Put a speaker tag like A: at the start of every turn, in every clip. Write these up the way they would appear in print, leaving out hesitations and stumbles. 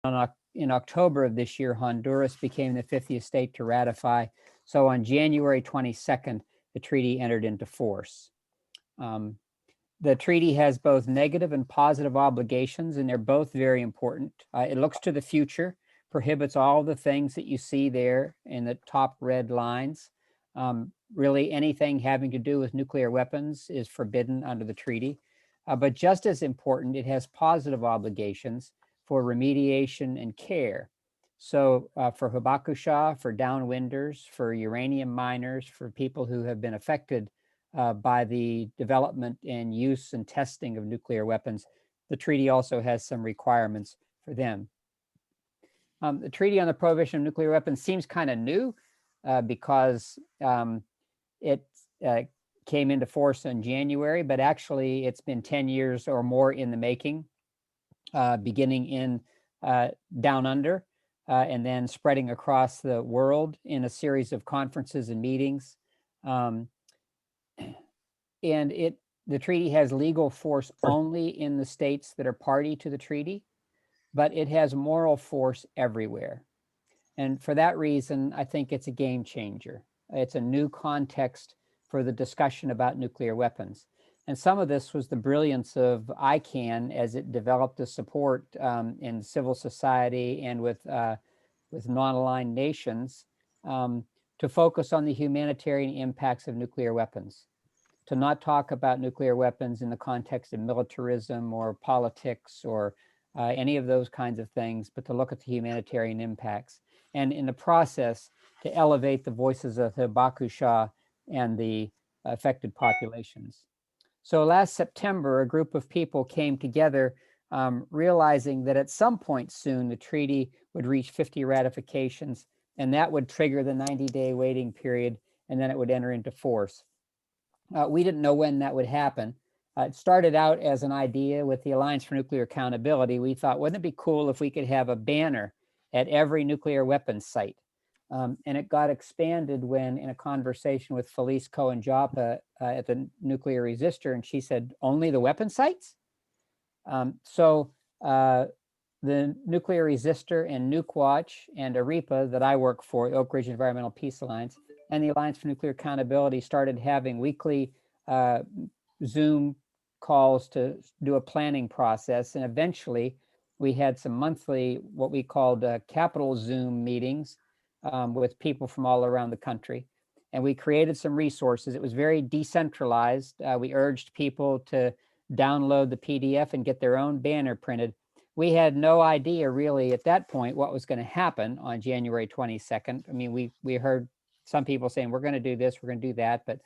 A: in October of this year, Honduras became the 50th state to ratify. So on January 22nd, the treaty entered into force. The treaty has both negative and positive obligations, and they're both very important. It looks to the future, prohibits all the things that you see there in the top red lines. Really, anything having to do with nuclear weapons is forbidden under the treaty. But just as important, it has positive obligations for remediation and care. So for hibakusha, for downwinders, for uranium miners, for people who have been affected by the development and use and testing of nuclear weapons, the treaty also has some requirements for them. The Treaty on the Prohibition of Nuclear Weapons seems kind of new because it came into force in January, but actually it's been 10 years or more in the making, beginning in down under and then spreading across the world in a series of conferences and meetings. And the treaty has legal force only in the states that are party to the treaty, but it has moral force everywhere. And for that reason, I think it's a game changer. It's a new context for the discussion about nuclear weapons. And some of this was the brilliance of ICANN as it developed the support in civil society and with non-aligned nations to focus on the humanitarian impacts of nuclear weapons, to not talk about nuclear weapons in the context of militarism or politics or any of those kinds of things, but to look at the humanitarian impacts. And in the process, to elevate the voices of the hibakusha and the affected populations. So last September, a group of people came together realizing that at some point soon, the treaty would reach 50 ratifications, and that would trigger the 90-day waiting period, and then it would enter into force. We didn't know when that would happen. It started out as an idea with the Alliance for Nuclear Accountability. We thought, wouldn't it be cool if we could have a banner at every nuclear weapons site? And it got expanded when in a conversation with Felice Cohen-Joppa at the Nuclear Resistor, and she said, only the weapon sites? So the Nuclear Resistor and Nukewatch and AREPA that I work for, the Oak Ridge Environmental Peace Alliance, and the Alliance for Nuclear Accountability started having weekly Zoom calls to do a planning process. And eventually we had some monthly, what we called capital Zoom meetings with people from all around the country. And we created some resources. It was very decentralized. We urged people to download the PDF and get their own banner printed. We had no idea really at that point what was going to happen on January 22nd. I mean, we heard some people saying, we're going to do this, we're going to do that, but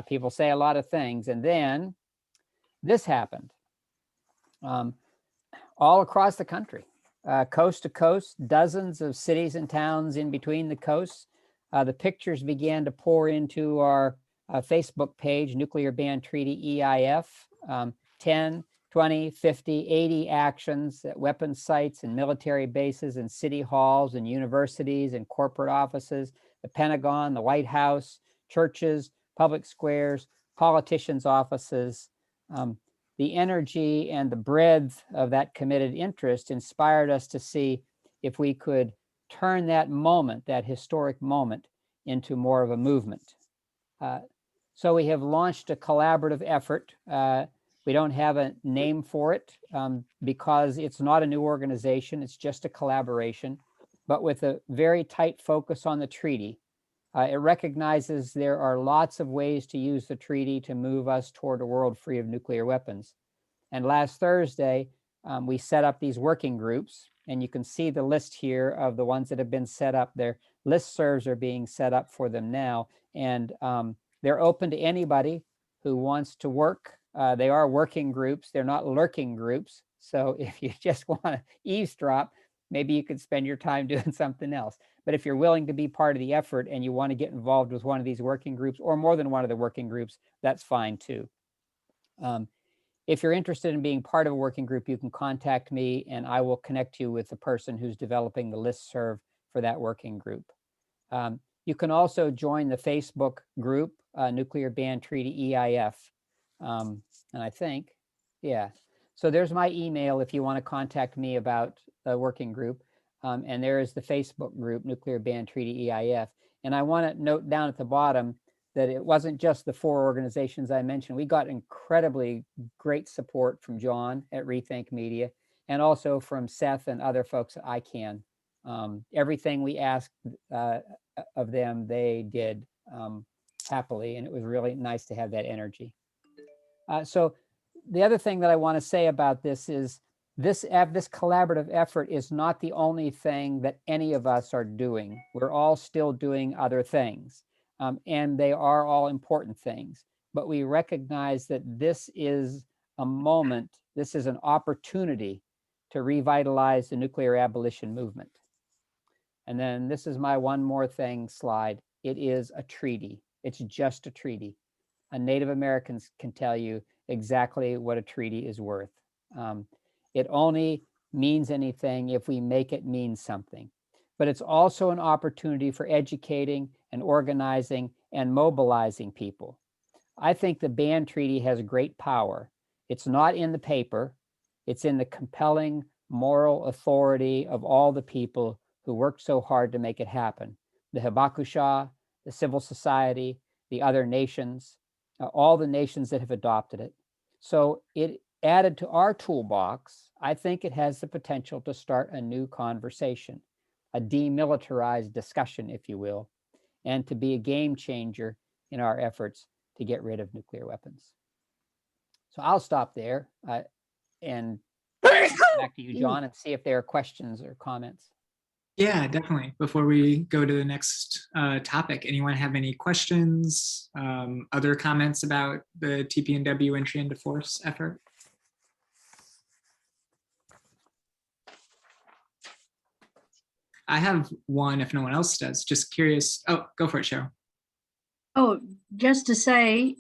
A: people say a lot of things. And then this happened all across the country, coast to coast, dozens of cities and towns in between the coasts. The pictures began to pour into our Facebook page, Nuclear Ban Treaty EIF, 10, 20, 50, 80 actions at weapons sites and military bases and city halls and universities and corporate offices, the Pentagon, the White House, churches, public squares, politicians' offices. The energy and the breadth of that committed interest inspired us to see if we could turn that moment, that historic moment, into more of a movement. So we have launched a collaborative effort. We don't have a name for it because it's not a new organization, it's just a collaboration, but with a very tight focus on the treaty. It recognizes there are lots of ways to use the treaty to move us toward a world free of nuclear weapons. And last Thursday, we set up these working groups, and you can see the list here of the ones that have been set up. Their listservs are being set up for them now, and they're open to anybody who wants to work. They are working groups, they're not lurking groups. So if you just want to eavesdrop, maybe you could spend your time doing something else. But if you're willing to be part of the effort and you want to get involved with one of these working groups or more than one of the working groups, that's fine too. If you're interested in being part of a working group, you can contact me and I will connect you with the person who's developing the listserv for that working group. You can also join the Facebook group, Nuclear Ban Treaty EIF. And I think, yeah. So there's my email if you want to contact me about a working group. And there is the Facebook group, Nuclear Ban Treaty EIF. And I want to note down at the bottom that it wasn't just the 4 organizations I mentioned. We got incredibly great support from John at Rethink Media, and also from Seth and other folks at ICANN. Everything we asked of them, they did happily, and it was really nice to have that energy. So the other thing that I want to say about this is this collaborative effort is not the only thing that any of us are doing. We're all still doing other things, and they are all important things. But we recognize that this is a moment, this is an opportunity to revitalize the nuclear abolition movement. And then this is my one more thing slide. It is a treaty. It's just a treaty. Native Americans can tell you exactly what a treaty is worth. It only means anything if we make it mean something. But it's also an opportunity for educating and organizing and mobilizing people. I think the ban treaty has great power. It's not in the paper. It's in the compelling moral authority of all the people who worked so hard to make it happen. The Hibakusha, the civil society, the other nations, all the nations that have adopted it. So it added to our toolbox. I think it has the potential to start a new conversation, a demilitarized discussion, if you will, and to be a game changer in our efforts to get rid of nuclear weapons. So I'll stop there and back to you, John, and see if there are questions or comments.
B: Yeah, definitely. Before we go to the next topic, anyone have any questions, other comments about the TPNW entry into force effort? I have one if no one else does. Just curious. Oh, go for it, Cheryl.
C: Oh, just to say,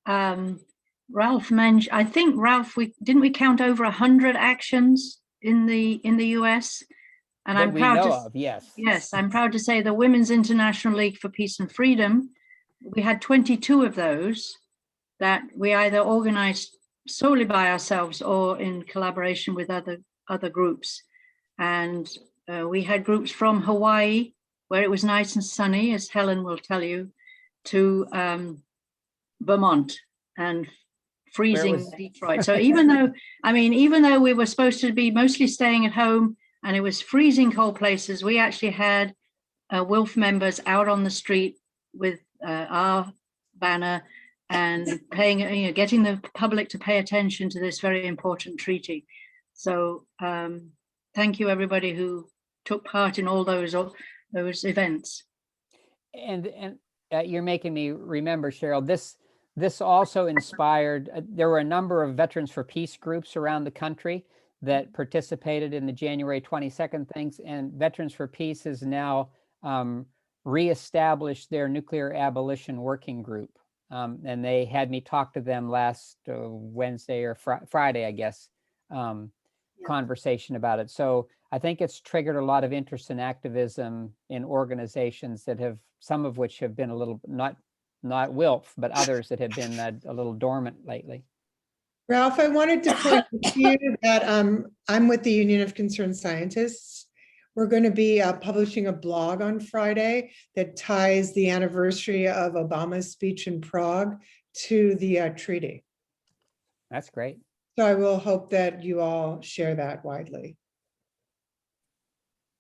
C: Ralph mentioned, I think, Ralph, didn't we count over 100 actions in the US? And
A: that
C: I'm proud to
A: of, yes.
C: Yes, I'm proud to say the Women's International League for Peace and Freedom, we had 22 of those that we either organized solely by ourselves or in collaboration with other groups. And we had groups from Hawaii, where it was nice and sunny, as Helen will tell you, to Vermont and freezing Detroit. So even though we were supposed to be mostly staying at home and it was freezing cold places, we actually had WILPF members out on the street with our banner and getting the public to pay attention to this very important treaty. So thank you everybody who took part in all those events.
A: And you're making me remember, Cheryl, this also inspired, there were a number of Veterans for Peace groups around the country that participated in the January 22nd things, and Veterans for Peace has now reestablished their nuclear abolition working group. And they had me talk to them last Wednesday or Friday, I guess, conversation about it. So I think it's triggered a lot of interest and activism in organizations that have, some of which have been a little, not WILPF, but others that have been a little dormant lately.
D: Ralph, I wanted to point out to you that I'm with the Union of Concerned Scientists. We're going to be publishing a blog on Friday that ties the anniversary of Obama's speech in Prague to the treaty.
A: That's great.
D: So I will hope that you all share that widely.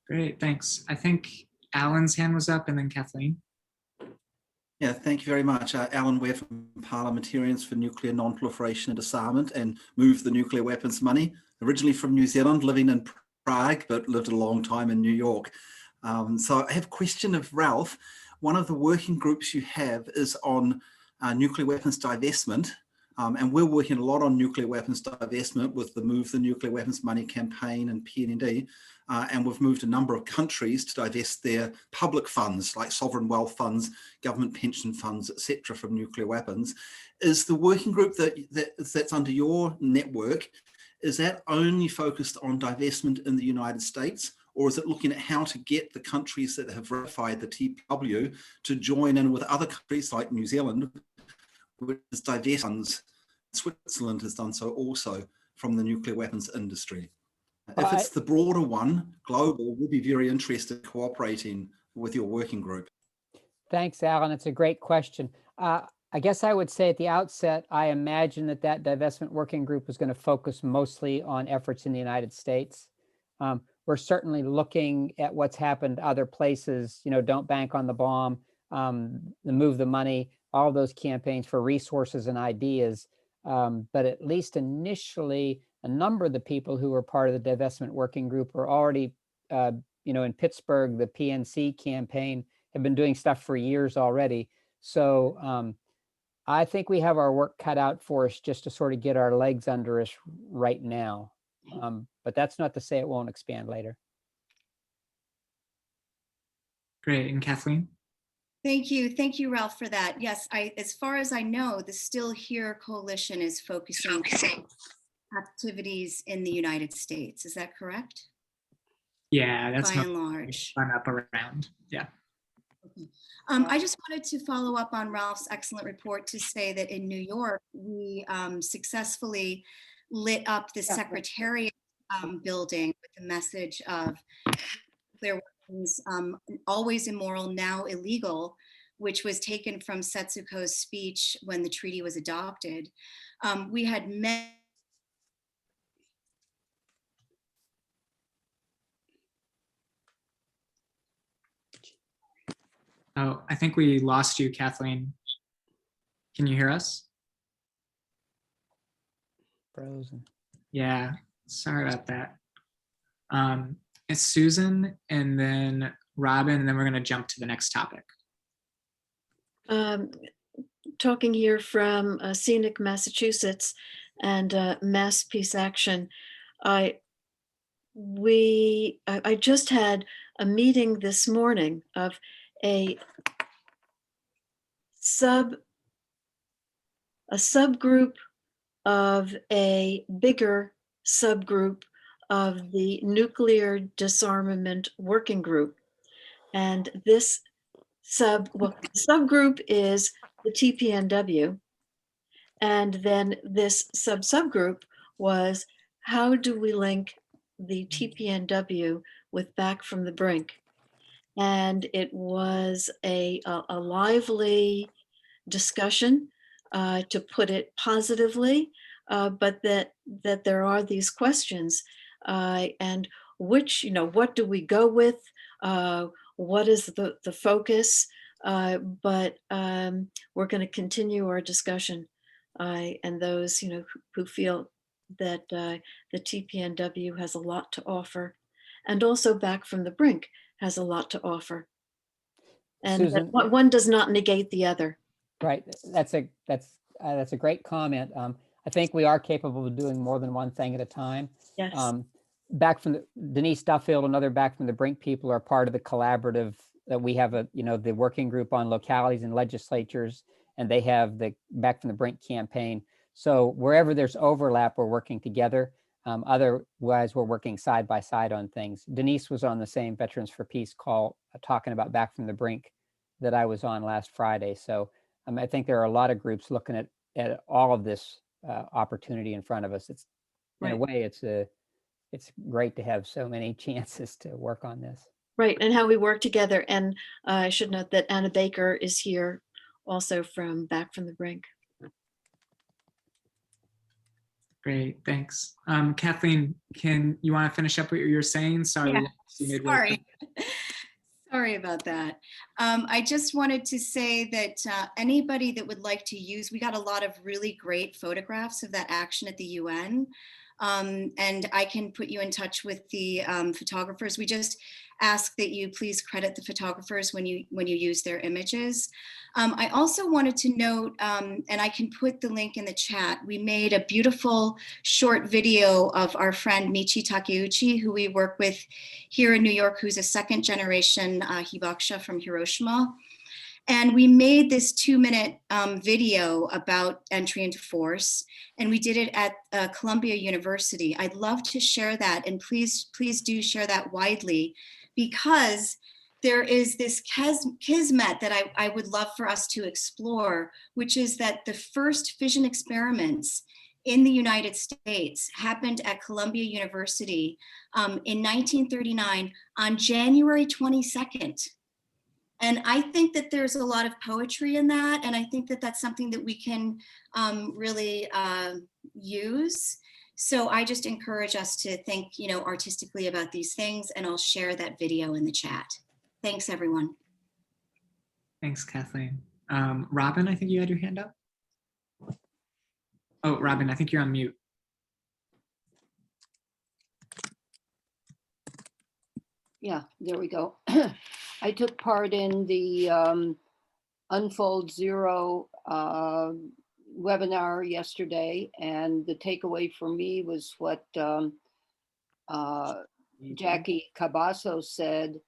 B: Great, thanks. I think Alan's hand was up and then Kathleen.
E: Yeah, thank you very much. Alan Ware from Parliamentarians for Nuclear Non-Proliferation and Disarmament and Move the Nuclear Weapons Money. Originally from New Zealand, living in Prague, but lived a long time in New York. So I have a question of Ralph. One of the working groups you have is on nuclear weapons divestment. And we're working a lot on nuclear weapons divestment with the Move the Nuclear Weapons Money campaign and PND. And we've moved a number of countries to divest their public funds, like sovereign wealth funds, government pension funds, etc., from nuclear weapons. Is the working group that's under your network, is that only focused on divestment in the United States? Or is it looking at how to get the countries that have ratified the TPNW to join in with other countries like New Zealand, which is divest funds? Switzerland has done so also from the nuclear weapons industry.
A: Well,
E: If it's the broader one, global, we'll be very interested in cooperating with your working group.
A: Thanks, Alan. It's a great question. I guess I would say at the outset, I imagine that that divestment working group was going to focus mostly on efforts in the United States. We're certainly looking at what's happened to other places, you know, Don't Bank on the Bomb, the Move the Money, all those campaigns for resources and ideas. But at least initially, a number of the people who were part of the divestment working group were already, you know, in Pittsburgh, the PNC campaign have been doing stuff for years already. So I think we have our work cut out for us just to sort of get our legs under us right now. But that's not to say it won't expand later.
B: Great. And Kathleen?
F: Thank you, Ralph, for that. Yes, as far as I know, the Still Here Coalition is focusing on activities in the United States. Is that correct?
B: Yeah, that's
F: By and large.
B: fun up around. Yeah.
F: I just wanted to follow up on Ralph's excellent report to say that in New York, we successfully lit up the Secretariat building with the message of nuclear weapons, always immoral, now illegal, which was taken from Setsuko's speech when the treaty was adopted. We had many
B: Oh, I think we lost you, Kathleen. Can you hear us?
A: Frozen.
B: Yeah, sorry about that. It's Susan and then Robin, and then we're going to jump to the next topic.
G: Talking here from scenic Massachusetts and Mass Peace Action. I just had a meeting this morning of a subgroup of a bigger subgroup of the Nuclear Disarmament Working Group. And this subgroup is the TPNW. And then this subgroup was, how do we link the TPNW with Back from the Brink? And it was a lively discussion, to put it positively, but that there are these questions, and which, you know, what do we go with? What is the focus? But we're going to continue our discussion, and those, you know, who feel that the TPNW has a lot to offer, and also Back from the Brink has a lot to offer, and
A: Susan,
G: one does not negate the other.
A: right. That's a great comment. I think we are capable of doing more than one thing at a time.
G: Yes.
A: Back from Denise Duffield and other Back from the Brink people are part of the collaborative that we have, the working group on localities and legislatures, and they have the Back from the Brink campaign. So wherever there's overlap, we're working together. Otherwise, we're working side by side on things. Denise was on the same Veterans for Peace call talking about Back from the Brink that I was on last Friday. So I think there are a lot of groups looking at all of this opportunity in front of us. It's in a way, it's great to have so many chances to work on this.
G: Right, and how we work together. And I should note that Anna Baker is here also from Back from the Brink.
B: Great, thanks. Kathleen, you want to finish up what you're saying? Sorry.
F: Yeah, sorry about that. I just wanted to say that anybody that would like to use, we got a lot of really great photographs of that action at the UN. And I can put you in touch with the photographers. We just ask that you please credit the photographers when you use their images. I also wanted to note, and I can put the link in the chat, we made a beautiful short video of our friend Michi Takeuchi, who we work with here in New York, who's a second generation Hibakusha from Hiroshima. And we made this 2-minute video about entry into force, and we did it at Columbia University. I'd love to share that, and please do share that widely, because there is this kismet that I would love for us to explore, which is that the first fission experiments in the United States happened at Columbia University in 1939 on January 22nd. And I think that there's a lot of poetry in that. And I think that that's something that we can really use. So I just encourage us to think, artistically about these things, and I'll share that video in the chat. Thanks, everyone.
B: Thanks, Kathleen. Robin, I think you had your hand up. Oh, Robin, I think you're on mute.
H: Yeah, there we go. I took part in the Unfold Zero webinar yesterday, and the takeaway for me was what Jackie Cabasso said,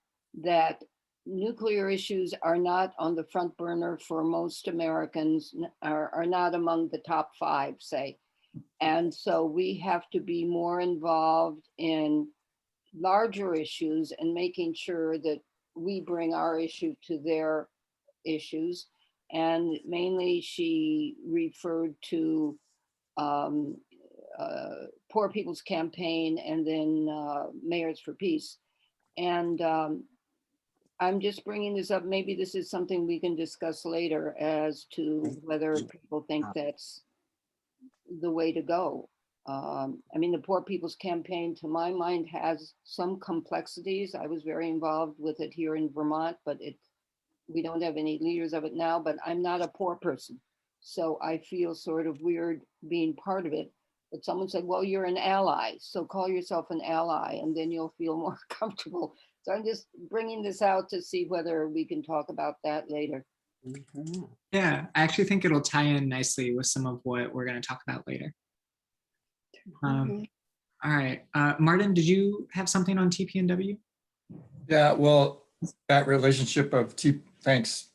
H: that nuclear issues are not on the front burner for most Americans, are not among the top 5, say. And so we have to be more involved in larger issues and making sure that we bring our issue to their issues. And mainly she referred to Poor People's Campaign and then Mayors for Peace. And I'm just bringing this up. Maybe this is something we can discuss later as to whether people think that's the way to go. I mean, the Poor People's Campaign, to my mind, has some complexities. I was very involved with it here in Vermont, but we don't have any leaders of it now, but I'm not a poor person. So I feel sort of weird being part of it. But someone said, well, you're an ally, so call yourself an ally and then you'll feel more comfortable. So I'm just bringing this out to see whether we can talk about that later.
B: Yeah, I actually think it'll tie in nicely with some of what we're going to talk about later. All right, Martin, did you have something on TPNW?
I: Yeah, well, that relationship of thanks,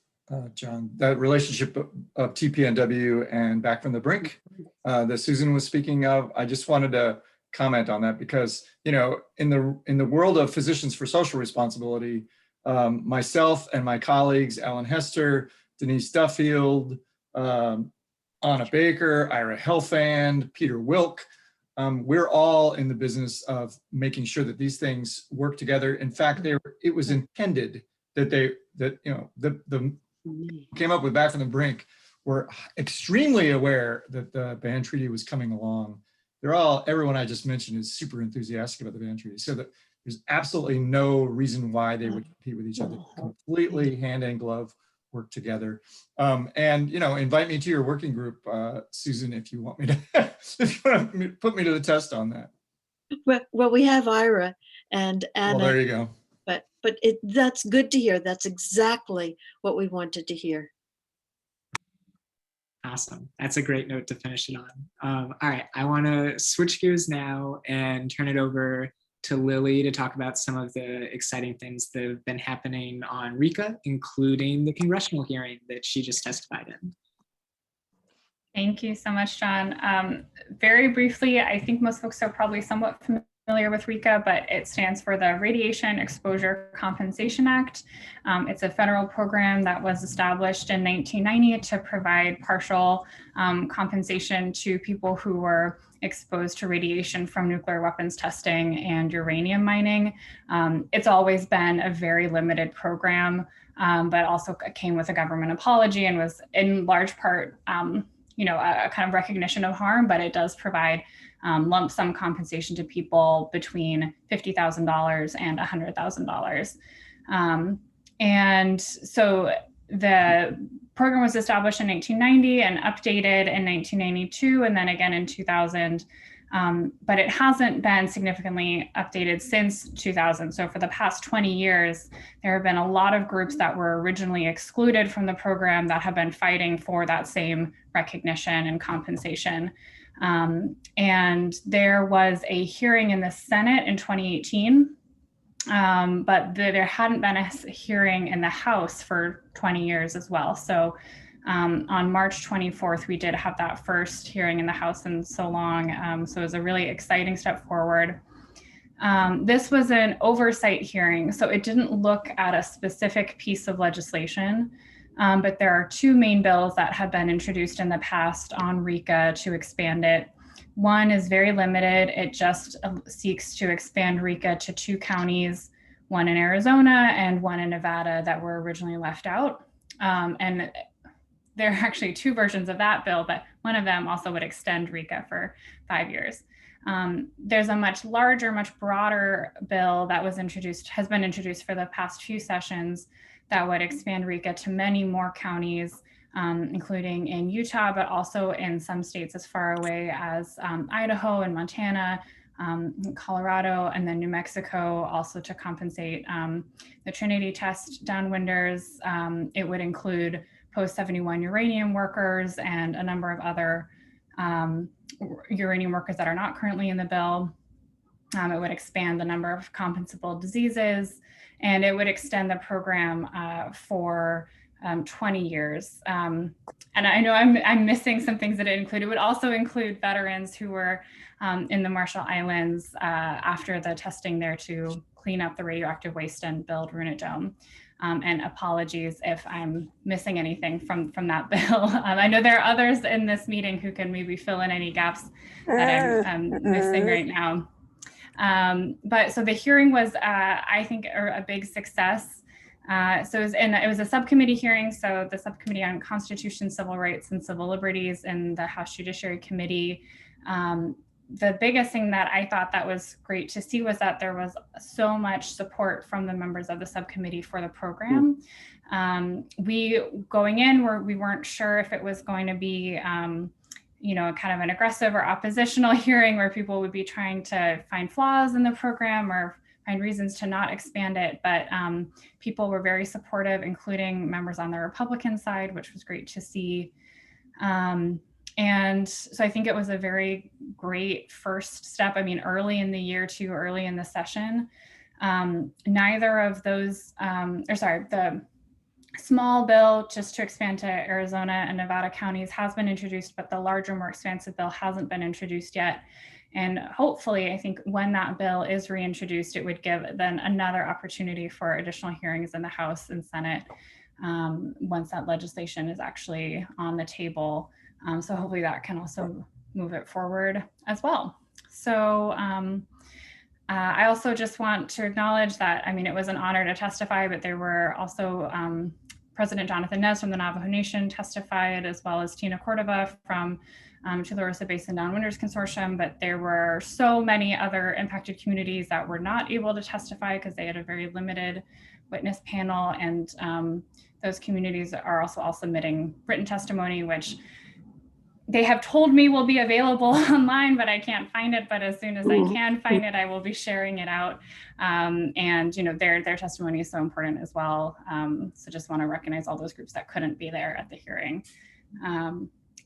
I: John. That relationship of TPNW and Back from the Brink that Susan was speaking of, I just wanted to comment on that because, in the world of Physicians for Social Responsibility, myself and my colleagues, Alan Hester, Denise Duffield, Anna Baker, Ira Helfand, Peter Wilk, we're all in the business of making sure that these things work together. In fact, it was intended that the came up with Back from the Brink were extremely aware that the ban treaty was coming along. Everyone I just mentioned is super enthusiastic about the ban treaty. So that there's absolutely no reason why they would compete with each other. Completely hand in glove work together. And invite me to your working group, Susan, if you want me to, if you want to put me to the test on that.
G: Well, we have Ira and Anna.
I: Well, there you go.
G: But that's good to hear. That's exactly what we wanted to hear.
B: Awesome. That's a great note to finish it on. All right, I want to switch gears now and turn it over to Lily to talk about some of the exciting things that have been happening on RICA, including the congressional hearing that she just testified in.
J: Thank you so much, John. Very briefly, I think most folks are probably somewhat familiar with RICA, but it stands for the Radiation Exposure Compensation Act. It's a federal program that was established in 1990 to provide partial compensation to people who were exposed to radiation from nuclear weapons testing and uranium mining. It's always been a very limited program, but also came with a government apology and was in large part a kind of recognition of harm, but it does provide lump sum compensation to people between $50,000 and $100,000. And so the program was established in 1990 and updated in 1992 and then again in 2000, but it hasn't been significantly updated since 2000. So for the past 20 years, there have been a lot of groups that were originally excluded from the program that have been fighting for that same recognition and compensation. And there was a hearing in the Senate in 2018, but there hadn't been a hearing in the House for 20 years as well. So on March 24th, we did have that first hearing in the House in so long. So it was a really exciting step forward. This was an oversight hearing, so it didn't look at a specific piece of legislation. But there are two main bills that have been introduced in the past on RICA to expand it. One is very limited. It just seeks to expand RECA to 2 counties, one in Arizona and one in Nevada that were originally left out. And there are actually 2 versions of that bill, but one of them also would extend RECA for 5 years. There's a much larger, much broader bill that has been introduced for the past few sessions that would expand RECA to many more counties, including in Utah, but also in some states as far away as Idaho and Montana, Colorado, and then New Mexico, also to compensate the Trinity test downwinders. It would include post-71 uranium workers and a number of other uranium workers that are not currently in the bill. It would expand the number of compensable diseases, and it would extend the program for 20 years. And I know I'm missing some things that it included. It would also include veterans who were in the Marshall Islands after the testing there to clean up the radioactive waste and build Runit Dome. And apologies if I'm missing anything from that bill. I know there are others in this meeting who can maybe fill in any gaps that I'm missing right now. But so the hearing was, I think, a big success. So it was a subcommittee hearing. So the Subcommittee on Constitution, Civil Rights, and Civil Liberties in the House Judiciary Committee. The biggest thing that I thought that was great to see was that there was so much support from the members of the subcommittee for the program. We going in, we weren't sure if it was going to be kind of an aggressive or oppositional hearing where people would be trying to find flaws in the program or find reasons to not expand it. But people were very supportive, including members on the Republican side, which was great to see. And so I think it was a very great first step. I mean, early in the year, too early in the session. Neither of those, the small bill just to expand to Arizona and Nevada counties has been introduced, but the larger, more expansive bill hasn't been introduced yet. And hopefully, I think when that bill is reintroduced, it would give then another opportunity for additional hearings in the House and Senate once that legislation is actually on the table. So hopefully that can also move it forward as well. So I also just want to acknowledge that, I mean, it was an honor to testify, but there were also President Jonathan Nez from the Navajo Nation testified, as well as Tina Cordova from Tularosa Basin Downwinders Consortium, but there were so many other impacted communities that were not able to testify because they had a very limited witness panel, and those communities are also all submitting written testimony, which they have told me will be available online, but I can't find it. But as soon as I can find it, I will be sharing it out. And their testimony is so important as well. So just want to recognize all those groups that couldn't be there at the hearing.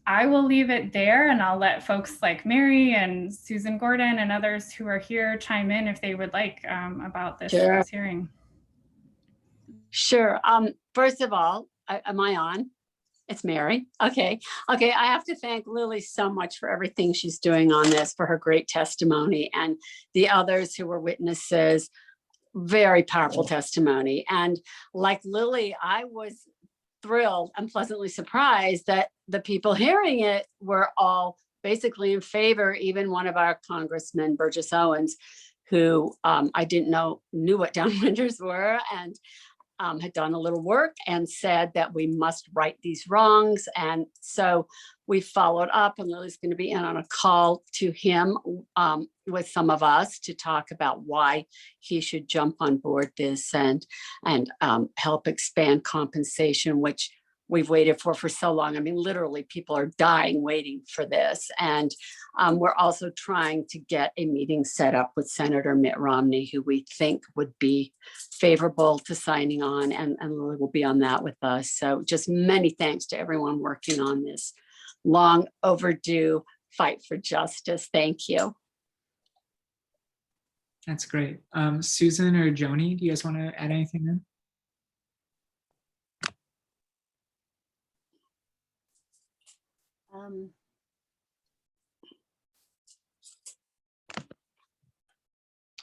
J: I will leave it there, and I'll let folks like Mary and Susan Gordon and others who are here chime in if they would like about this, this hearing.
K: Sure. First of all, am I on? It's Mary. Okay. I have to thank Lily so much for everything she's doing on this, for her great testimony, and the others who were witnesses. Very powerful testimony. And like Lily, I was thrilled and pleasantly surprised that the people hearing it were all basically in favor. Even one of our congressmen, Burgess Owens, who I didn't knew what downwinders were, and had done a little work and said that we must right these wrongs. And so we followed up, and Lily's going to be in on a call to him with some of us to talk about why he should jump on board this and help expand compensation, which we've waited for so long. I mean, literally, people are dying waiting for this. And we're also trying to get a meeting set up with Senator Mitt Romney, who we think would be favorable to signing on, and Lily will be on that with us. So just many thanks to everyone working on this long overdue fight for justice. Thank you.
B: That's great. Susan or Joni, do you guys want to add anything in?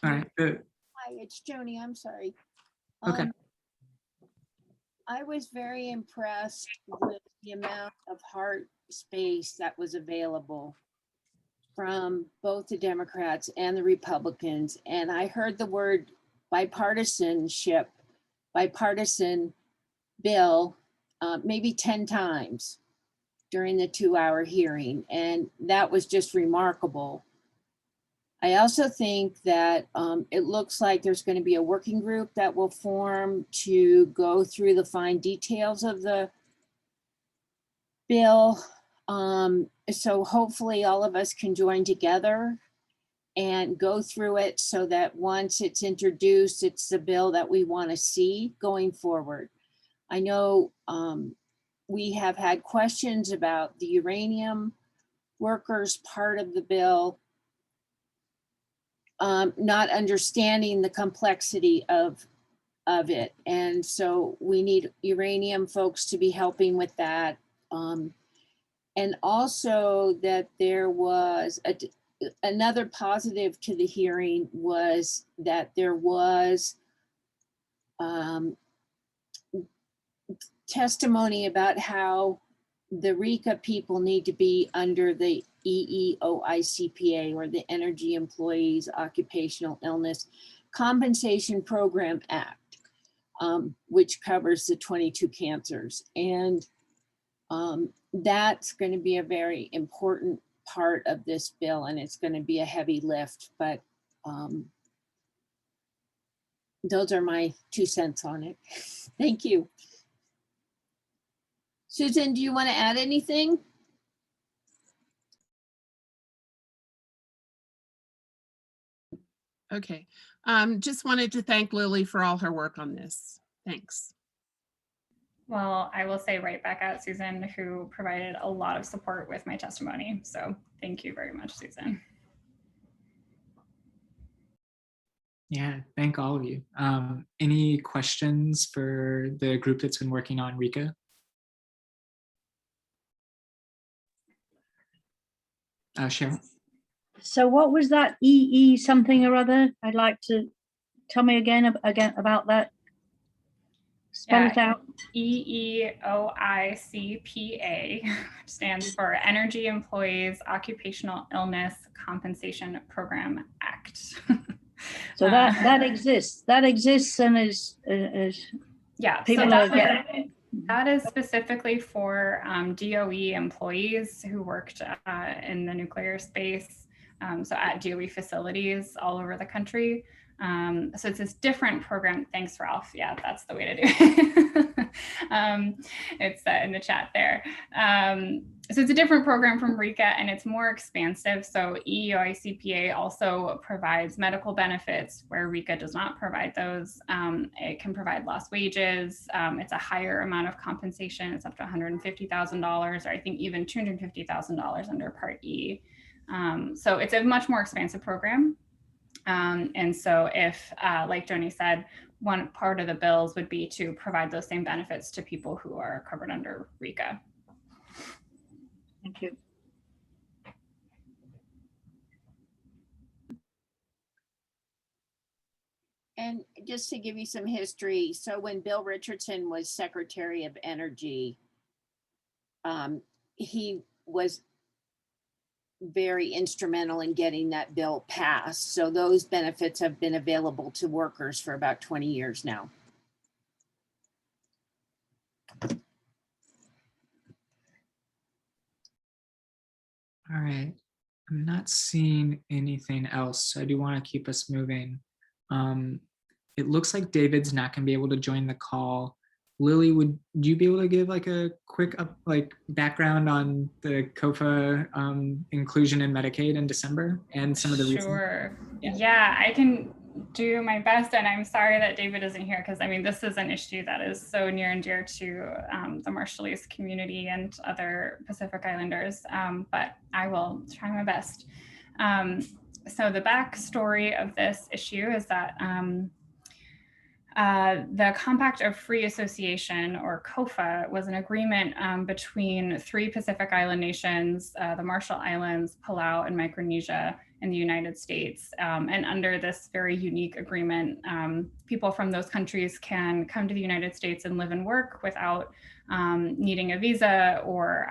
B: All right. Good.
L: Hi, it's Joni. I'm sorry.
B: Okay.
L: I was very impressed with the amount of heart space that was available. from both the Democrats and the Republicans, and I heard the word bipartisan bill, maybe 10 times during the 2-hour hearing, and that was just remarkable. I also think that it looks like there's going to be a working group that will form to go through the fine details of the bill. So hopefully all of us can join together and go through it so that once it's introduced, it's the bill that we want to see going forward. I know we have had questions about the uranium workers part of the bill, not understanding the complexity of it. And so we need uranium folks to be helping with that. And also that there was another positive to the hearing was that there was testimony about how the RECA people need to be under the EEOICPA, or the Energy Employees Occupational Illness Compensation Program Act, which covers the 22 cancers. And that's going to be a very important part of this bill, and it's going to be a heavy lift, but those are my 2 cents on it. Thank you. Susan, do you want to add anything?
M: Okay, just wanted to thank Lily for all her work on this. Thanks.
J: Well, I will say right back at Susan, who provided a lot of support with my testimony. So thank you very much, Susan.
B: Yeah, thank all of you. Any questions for the group that's been working on RECA? Cheryl?
C: So what was that EE something or other? I'd like to tell me again about that. Spell it out.
J: EEOICPA stands for Energy Employees Occupational Illness Compensation Program Act.
C: So that exists. That exists and is
J: yeah.
C: People
J: So
C: are getting.
J: that is specifically for DOE employees who worked in the nuclear space. So at DOE facilities all over the country. So it's this different program. Thanks, Ralph. Yeah, that's the way to do it. It's in the chat there. So it's a different program from RECA, and it's more expansive. So EEOICPA also provides medical benefits where RECA does not provide those. It can provide lost wages. It's a higher amount of compensation. It's up to $150,000, or I think even $250,000 under Part E. So it's a much more expansive program. And so if, like Joni said, one part of the bills would be to provide those same benefits to people who are covered under RECA.
C: Thank you.
L: And just to give you some history, so when Bill Richardson was Secretary of Energy, he was very instrumental in getting that bill passed. So those benefits have been available to workers for about 20 years now.
B: All right, I'm not seeing anything else, so I do want to keep us moving. It looks like David's not going to be able to join the call. Lily, would you be able to give like a quick background on the COFA inclusion in Medicaid in December and some of the reasons?
J: Sure. Yeah, I can do my best, and I'm sorry that David isn't here because I mean this is an issue that is so near and dear to the Marshallese community and other Pacific Islanders, but I will try my best. So the backstory of this issue is that The Compact of Free Association, or COFA, was an agreement between 3 Pacific Island nations, the Marshall Islands, Palau, and Micronesia in the United States. And under this very unique agreement, people from those countries can come to the United States and live and work without needing a visa, or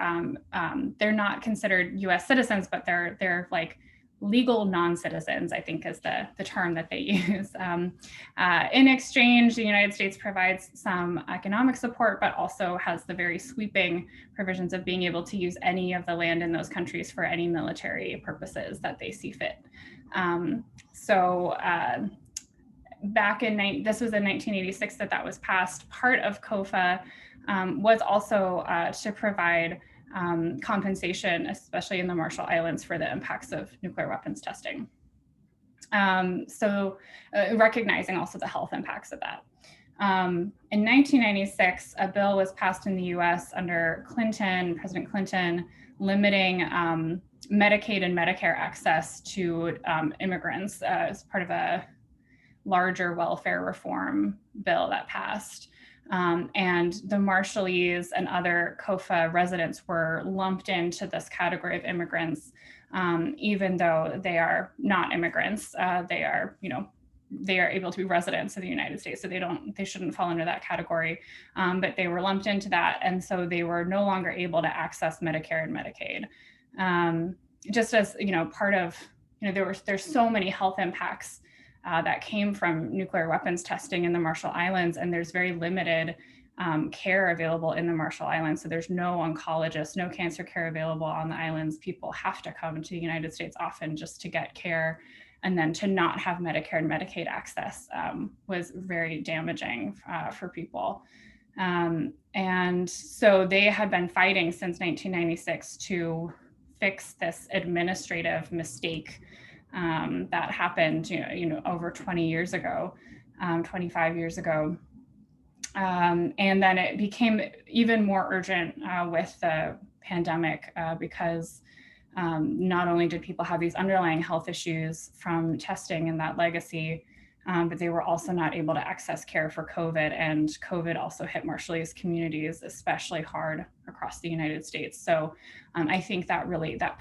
J: they're not considered US citizens, but they're like legal non-citizens, I think is the term that they use. In exchange, the United States provides some economic support, but also has the very sweeping provisions of being able to use any of the land in those countries for any military purposes that they see fit. Back in, this was in 1986 that was passed. Part of COFA was also to provide compensation, especially in the Marshall Islands, for the impacts of nuclear weapons testing. Recognizing also the health impacts of that. In 1996, a bill was passed in the US under President Clinton, limiting Medicaid and Medicare access to immigrants as part of a larger welfare reform bill that passed. And the Marshallese and other COFA residents were lumped into this category of immigrants, even though they are not immigrants. They are able to be residents of the United States, so they shouldn't fall under that category. But they were lumped into that, and so they were no longer able to access Medicare and Medicaid. Just as part of there's so many health impacts that came from nuclear weapons testing in the Marshall Islands, and there's very limited care available in the Marshall Islands. So there's no oncologist, no cancer care available on the islands. People have to come to the United States often just to get care, and then to not have Medicare and Medicaid access was very damaging for people. And so they had been fighting since 1996 to fix this administrative mistake that happened, over 20 years ago, 25 years ago. And then it became even more urgent with the pandemic because not only did people have these underlying health issues from testing and that legacy, but they were also not able to access care for COVID, and COVID also hit Marshallese communities especially hard across the United States. So I think that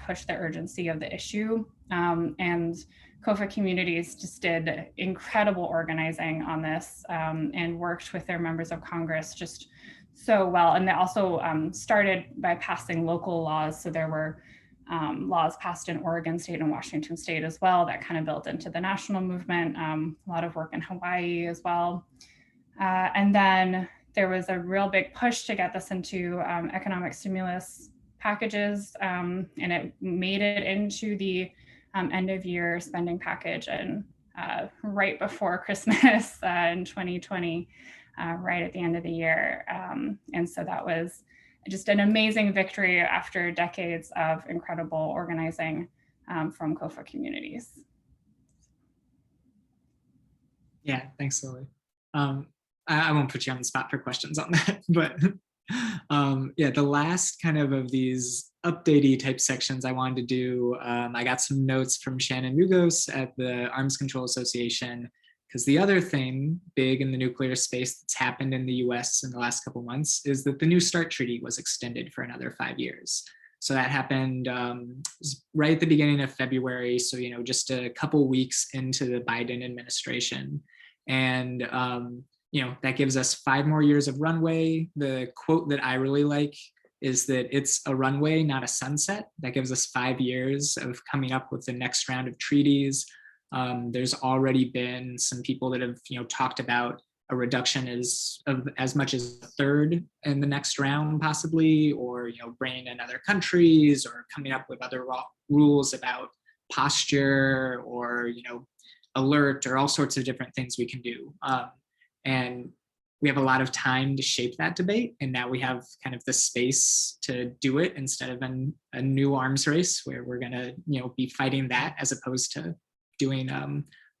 J: pushed the urgency of the issue, and COFA communities just did incredible organizing on this and worked with their members of Congress just so well. And they also started by passing local laws. So there were laws passed in Oregon State and Washington State as well that kind of built into the national movement. A lot of work in Hawaii as well. And then there was a real big push to get this into economic stimulus packages, and it made it into the end of year spending package, and right before Christmas in 2020, right at the end of the year. And so that was just an amazing victory after decades of incredible organizing from COFA communities.
B: Yeah, thanks, Lily. I won't put you on the spot for questions on that, but yeah, the last kind of these updatey type sections I wanted to do, I got some notes from Shannon Mugos at the Arms Control Association, because the other thing big in the nuclear space that's happened in the US in the last couple months is that the New START treaty was extended for another 5 years. So that happened right at the beginning of February. So, just a couple weeks into the Biden administration. And, that gives us 5 more years of runway. The quote that I really like is that it's a runway, not a sunset. That gives us 5 years of coming up with the next round of treaties. There's already been some people that have, talked about a reduction of as much as a third in the next round, possibly, or, bringing in other countries, or coming up with other rules about posture, or, alert, or all sorts of different things we can do. And we have a lot of time to shape that debate. And now we have kind of the space to do it instead of a new arms race where we're gonna, be fighting that as opposed to doing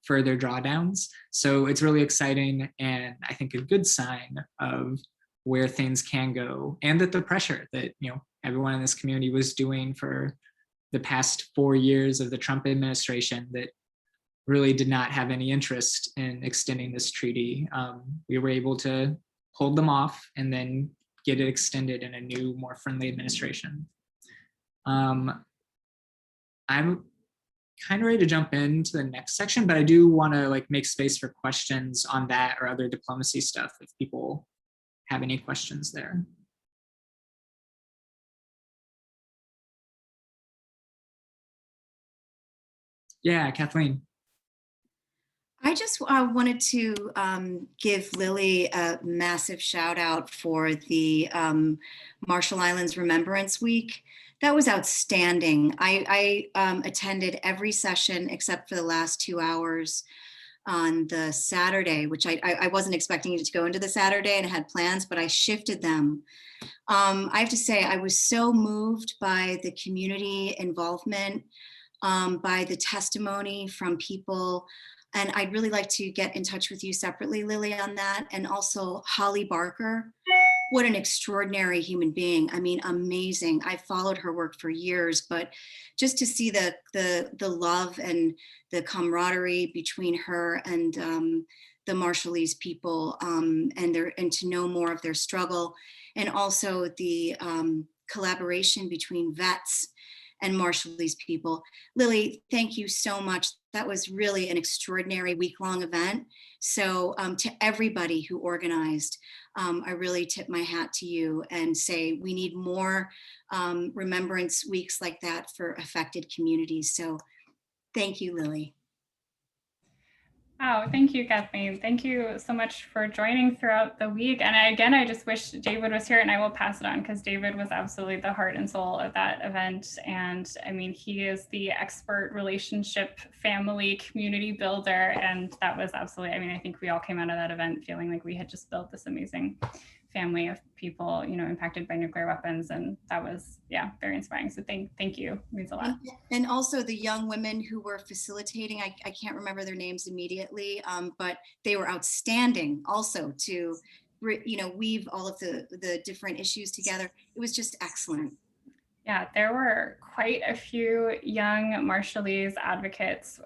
B: further drawdowns. So it's really exciting, and I think a good sign of where things can go, and that the pressure that everyone in this community was doing for the past 4 years of the Trump administration, that really did not have any interest in extending this treaty. We were able to hold them off and then get it extended in a new, more friendly administration. I'm kind of ready to jump into the next section, but I do want to like make space for questions on that or other diplomacy stuff if people have any questions there. Yeah, Kathleen.
F: I just wanted to give Lily a massive shout out for the Marshall Islands Remembrance Week. That was outstanding. I attended every session except for the last 2 hours on the Saturday, which I wasn't expecting it to go into the Saturday and I had plans, but I shifted them. I have to say, I was so moved by the community involvement, by the testimony from people. And I'd really like to get in touch with you separately, Lily, on that. And also Holly Barker. What an extraordinary human being. I mean, amazing. I've followed her work for years, but just to see the love and the camaraderie between her and the Marshallese people, and to know more of their struggle, and also the collaboration between vets and Marshallese people. Lily, thank you so much. That was really an extraordinary week-long event. So to everybody who organized, I really tip my hat to you and say we need more remembrance weeks like that for affected communities. So thank you, Lily.
J: Oh, thank you, Kathleen. Thank you so much for joining throughout the week. And I just wish David was here, and I will pass it on because David was absolutely the heart and soul of that event. And I mean, he is the expert relationship, family, community builder. And that was absolutely, I mean, I think we all came out of that event feeling like we had just built this amazing family of people, you know, impacted by nuclear weapons. And that was, yeah, very inspiring. So thank you. It means a lot.
F: And also the young women who were facilitating, I can't remember their names immediately, but they were outstanding also to, you know, weave all of the different issues together. It was just excellent.
J: Yeah, there were quite a few young Marshallese advocates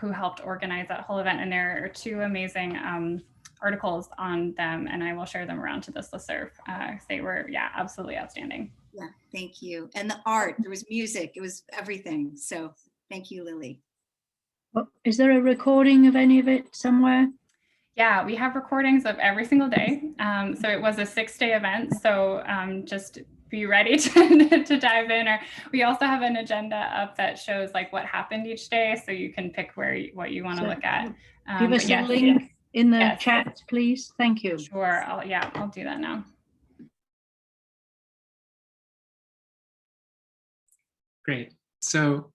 J: who helped organize that whole event. And there are 2 amazing articles on them, and I will share them around to this listserv. They were, yeah, absolutely outstanding.
F: Yeah, thank you. And the art, there was music, it was everything. So thank you, Lily.
C: Well, is there a recording of any of it somewhere?
J: Yeah, we have recordings of every single day. So it was a 6-day event. So just be ready to dive in. Or we also have an agenda up that shows like what happened each day, so you can pick what you want to look at.
C: Give us a link in the chat, please. Thank you.
J: Sure. I'll do that now.
B: Great. So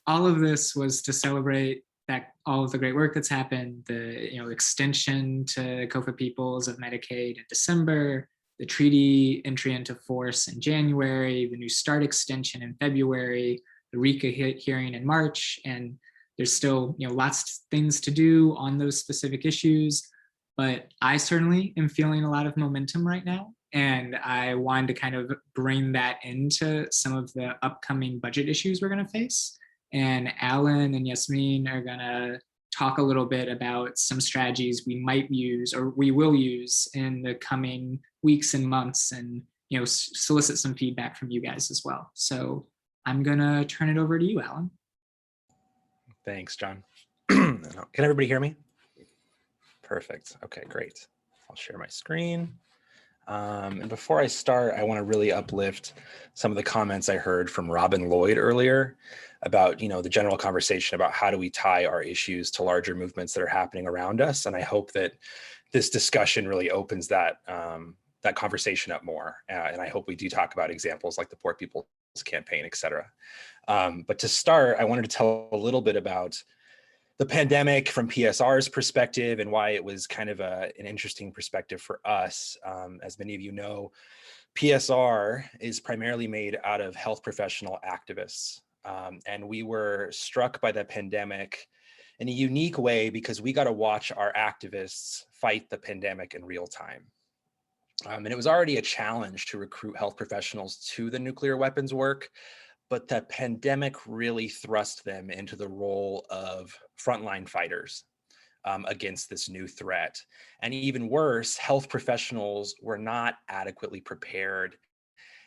B: all of this was to celebrate that all of the great work that's happened, the extension to COFA peoples of Medicaid in December, the treaty entry into force in January, the New START extension in February, the RICA hearing in March, and there's still lots of things to do on those specific issues. But I certainly am feeling a lot of momentum right now. And I wanted to kind of bring that into some of the upcoming budget issues we're going to face. And Alan and Yasmin are going to talk a little bit about some strategies we might use or we will use in the coming weeks and months, and solicit some feedback from you guys as well. So I'm going to turn it over to you, Alan.
N: Thanks, John. Can everybody hear me? Perfect. Okay, great. I'll share my screen. And before I start, I want to really uplift some of the comments I heard from Robin Lloyd earlier about, the general conversation about how do we tie our issues to larger movements that are happening around us. And I hope that this discussion really opens that that conversation up more. And I hope we do talk about examples like the Poor People's Campaign, et cetera. But to start, I wanted to tell a little bit about the pandemic from PSR's perspective and why it was kind of an interesting perspective for us. As many of you know, PSR is primarily made out of health professional activists. And we were struck by the pandemic in a unique way because we got to watch our activists fight the pandemic in real time. And it was already a challenge to recruit health professionals to the nuclear weapons work. but the pandemic really thrust them into the role of frontline fighters against this new threat. And even worse, health professionals were not adequately prepared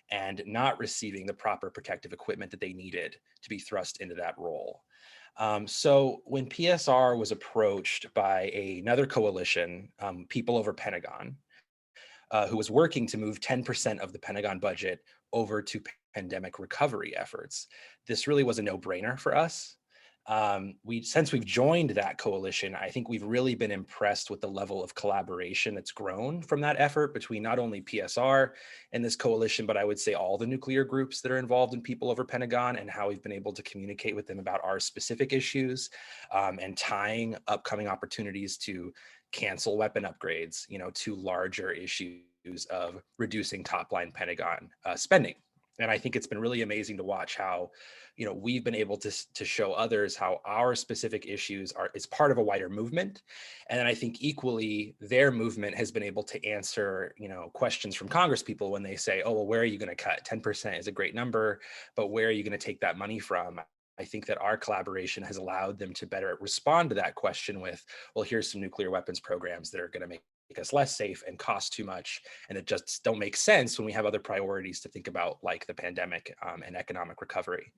N: and not receiving the proper protective equipment that they needed to be thrust into that role. So when PSR was approached by another coalition, People Over Pentagon, who was working to move 10% of the Pentagon budget over to pandemic recovery efforts, this really was a no-brainer for us. Since we've joined that coalition, I think we've really been impressed with the level of collaboration that's grown from that effort between not only PSR and this coalition, but I would say all the nuclear groups that are involved in People Over Pentagon, and how we've been able to communicate with them about our specific issues and tying upcoming opportunities to cancel weapon upgrades, to larger issues of reducing top line Pentagon spending. And I think it's been really amazing to watch how, we've been able to show others how our specific issues is part of a wider movement. And then I think equally their movement has been able to answer, questions from Congress people when they say, oh, well, where are you going to cut? 10% is a great number, but where are you going to take that money from? I think that our collaboration has allowed them to better respond to that question with, well, here's some nuclear weapons programs that are going to make us less safe and cost too much, and it just don't make sense when we have other priorities to think about, like the pandemic and economic recovery.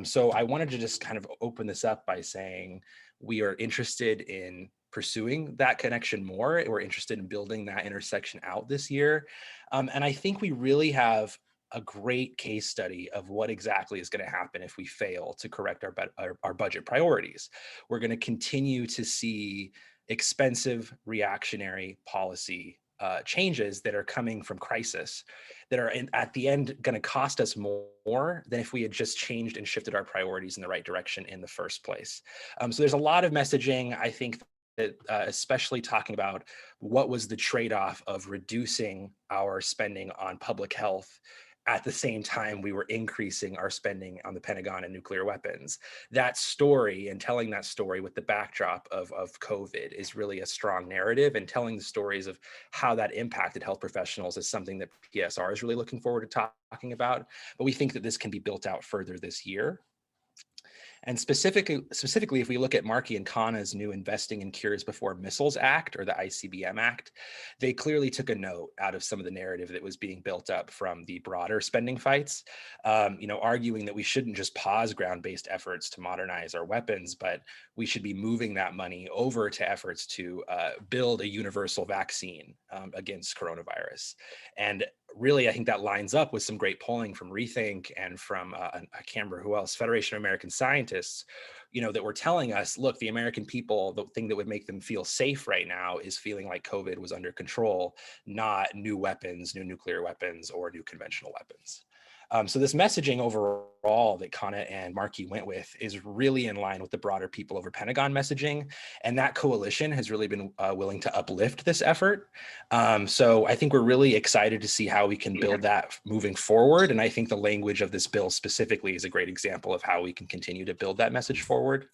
N: So I wanted to just kind of open this up by saying we are interested in pursuing that connection more. We're interested in building that intersection out this year. And I think we really have a great case study of what exactly is going to happen if we fail to correct our budget priorities. We're going to continue to see expensive reactionary policy changes that are coming from crisis that are at the end going to cost us more than if we had just changed and shifted our priorities in the right direction in the first place. So there's a lot of messaging, I think, that especially talking about what was the trade-off of reducing our spending on public health at the same time we were increasing our spending on the Pentagon and nuclear weapons. That story and telling that story with the backdrop of COVID is really a strong narrative, and telling the stories of how that impacted health professionals is something that PSR is really looking forward to talking about. But we think that this can be built out further this year. And specifically, if we look at Markey and Khanna's new Investing in Cures Before Missiles Act, or the ICBM Act, they clearly took a note out of some of the narrative that was being built up from the broader spending fights, arguing that we shouldn't just pause ground-based efforts to modernize our weapons, but we should be moving that money over to efforts to build a universal vaccine against coronavirus. And really, I think that lines up with some great polling from Rethink and from, I can't remember who else, Federation of American Scientists, that were telling us, look, the American people, the thing that would make them feel safe right now is feeling like COVID was under control, not new weapons, new nuclear weapons, or new conventional weapons. So this messaging overall that Khanna and Markey went with is really in line with the broader People Over Pentagon messaging. And that coalition has really been willing to uplift this effort. So I think we're really excited to see how we can build that moving forward. And I think the language of this bill specifically is a great example of how we can continue to build that message forward.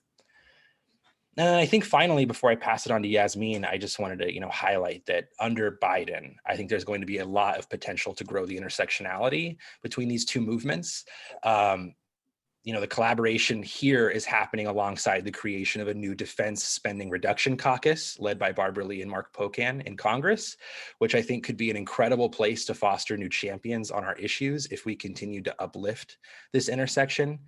N: And I think finally, before I pass it on to Yasmin, I just wanted to, highlight that under Biden, I think there's going to be a lot of potential to grow the intersectionality between these two movements. The collaboration here is happening alongside the creation of a new defense spending reduction caucus led by Barbara Lee and Mark Pocan in Congress, which I think could be an incredible place to foster new champions on our issues if we continue to uplift this intersection.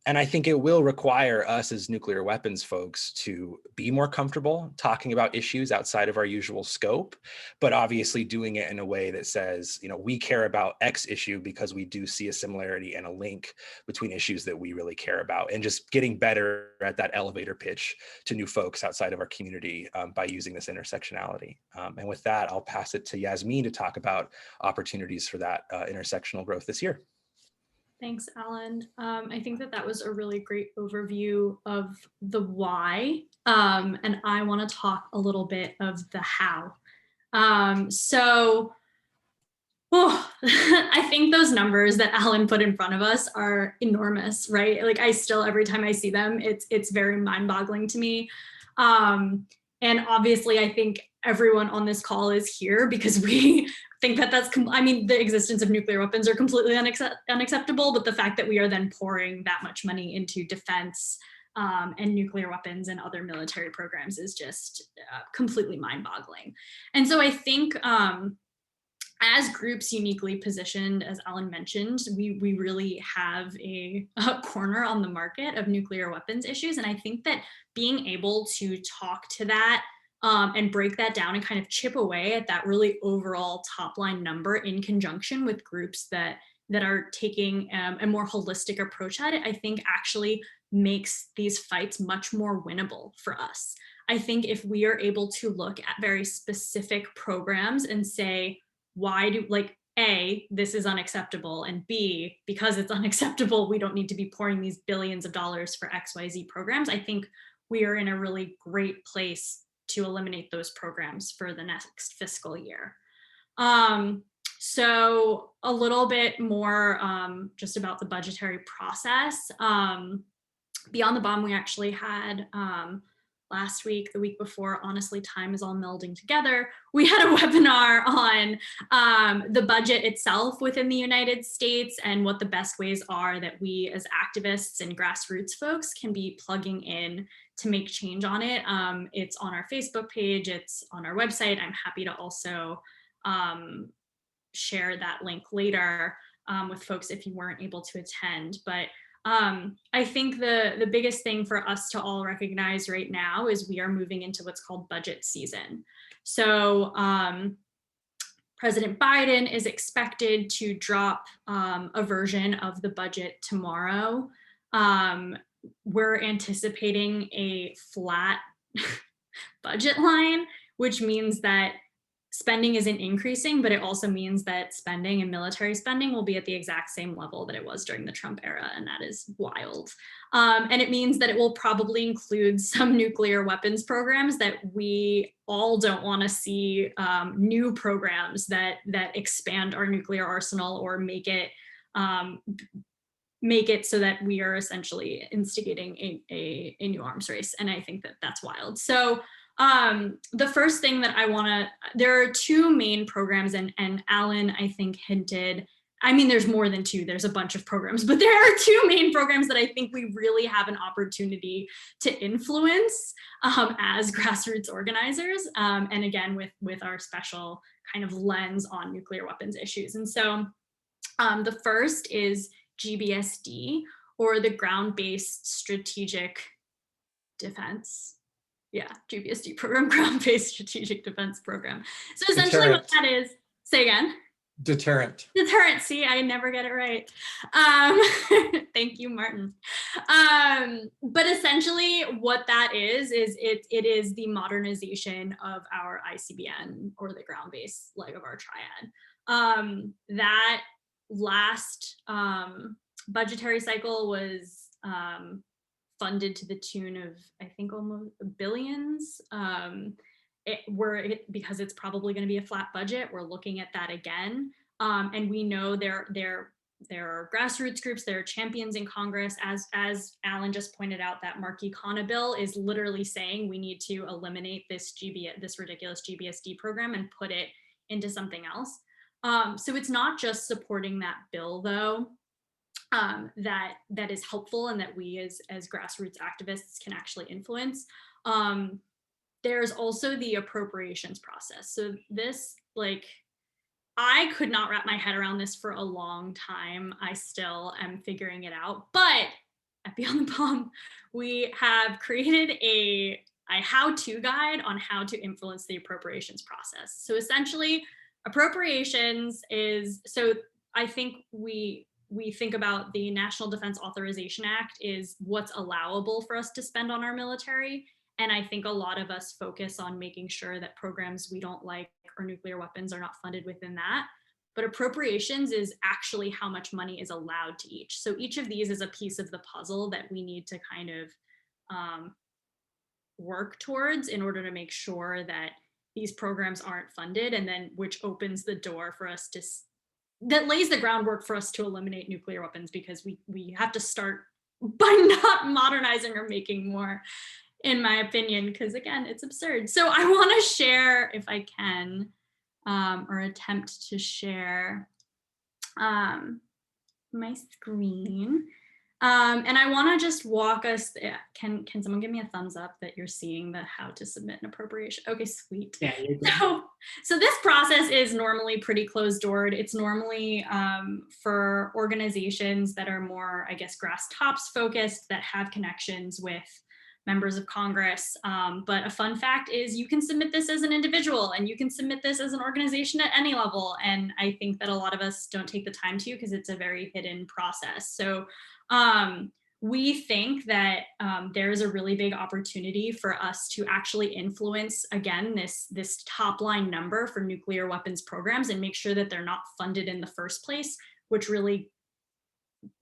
N: And I think it will require us as nuclear weapons folks to be more comfortable talking about issues outside of our usual scope, but obviously doing it in a way that says, we care about X issue because we do see a similarity and a link between issues that we really care about, and just getting better at that elevator pitch to new folks outside of our community by using this intersectionality. And with that, I'll pass it to Yasmin to talk about opportunities for that intersectional growth this year.
O: Thanks, Alan. I think that was a really great overview of the why, and I want to talk a little bit of the how. I think those numbers that Alan put in front of us are enormous, right? Like every time I see them, it's very mind-boggling to me. And obviously, I think everyone on this call is here because we think that the existence of nuclear weapons are completely unacceptable, but the fact that we are then pouring that much money into defense and nuclear weapons and other military programs is just completely mind-boggling. And so I think as groups uniquely positioned, as Alan mentioned, we really have a corner on the market of nuclear weapons issues. And I think that being able to talk to that and break that down and kind of chip away at that really overall top line number in conjunction with groups that are taking a more holistic approach at it, I think actually makes these fights much more winnable for us. I think if we are able to look at very specific programs and say, why do, like, A, this is unacceptable, and B, because it's unacceptable, we don't need to be pouring these billions of dollars for XYZ programs, I think we are in a really great place to eliminate those programs for the next fiscal year. So a little bit more just about the budgetary process. Beyond the Bomb, we actually had last week, the week before, honestly, time is all melding together. We had a webinar on the budget itself within the United States and what the best ways are that we as activists and grassroots folks can be plugging in to make change on it. It's on our Facebook page, it's on our website. I'm happy to also share that link later with folks if you weren't able to attend. But I think the biggest thing for us to all recognize right now is we are moving into what's called budget season. So President Biden is expected to drop a version of the budget tomorrow. We're anticipating a flat budget line, which means that spending isn't increasing, but it also means that spending and military spending will be at the exact same level that it was during the Trump era, and that is wild. And it means that it will probably include some nuclear weapons programs that we all don't want to see, new programs that expand our nuclear arsenal or make it so that we are essentially instigating a new arms race. And I think that that's wild. So the first thing that there are two main programs, and Alan, I think, hinted, I mean, there's more than two, there's a bunch of programs, but there are two main programs that I think we really have an opportunity to influence as grassroots organizers, and again, with our special kind of lens on nuclear weapons issues. And so the first is GBSD, or the Ground-Based Strategic Defense. Yeah, GBSD program, Ground-Based Strategic Defense Program. So essentially what that is, say again.
I: Deterrent.
O: Deterrent, see, I never get it right. Thank you, Martin. But essentially what that is it is the modernization of our ICBM, or the ground-based leg of our triad. That last budgetary cycle was funded to the tune of, I think, almost billions. Because it's probably going to be a flat budget, we're looking at that again. And we know there are grassroots groups, there are champions in Congress, as Alan just pointed out, that Markey Kana bill is literally saying we need to eliminate this ridiculous GBSD program and put it into something else. So it's not just supporting that bill, though, that is helpful and that we as grassroots activists can actually influence. There's also the appropriations process. So this, I could not wrap my head around this for a long time. I still am figuring it out. But at Beyond the Bomb, we have created a how-to guide on how to influence the appropriations process. So essentially, appropriations is, so I think we think about the National Defense Authorization Act is what's allowable for us to spend on our military. And I think a lot of us focus on making sure that programs we don't like or nuclear weapons are not funded within that. But appropriations is actually how much money is allowed to each. So each of these is a piece of the puzzle that we need to kind of work towards in order to make sure that these programs aren't funded, and then which opens the door for us to, that lays the groundwork for us to eliminate nuclear weapons, because we have to start by not modernizing or making more in my opinion, because again, it's absurd. So I want to share, if I can, or attempt to share my screen. And I want to just walk us. Can someone give me a thumbs up that you're seeing the how to submit an appropriation? Okay, sweet.
B: Yeah, you're good.
O: So this process is normally pretty closed-doored. It's normally for organizations that are more, I guess, grass tops focused, that have connections with members of Congress. But a fun fact is you can submit this as an individual, and you can submit this as an organization at any level. And I think that a lot of us don't take the time to, because it's a very hidden process. So we think that there is a really big opportunity for us to actually influence, again, this top line number for nuclear weapons programs, and make sure that they're not funded in the first place, which really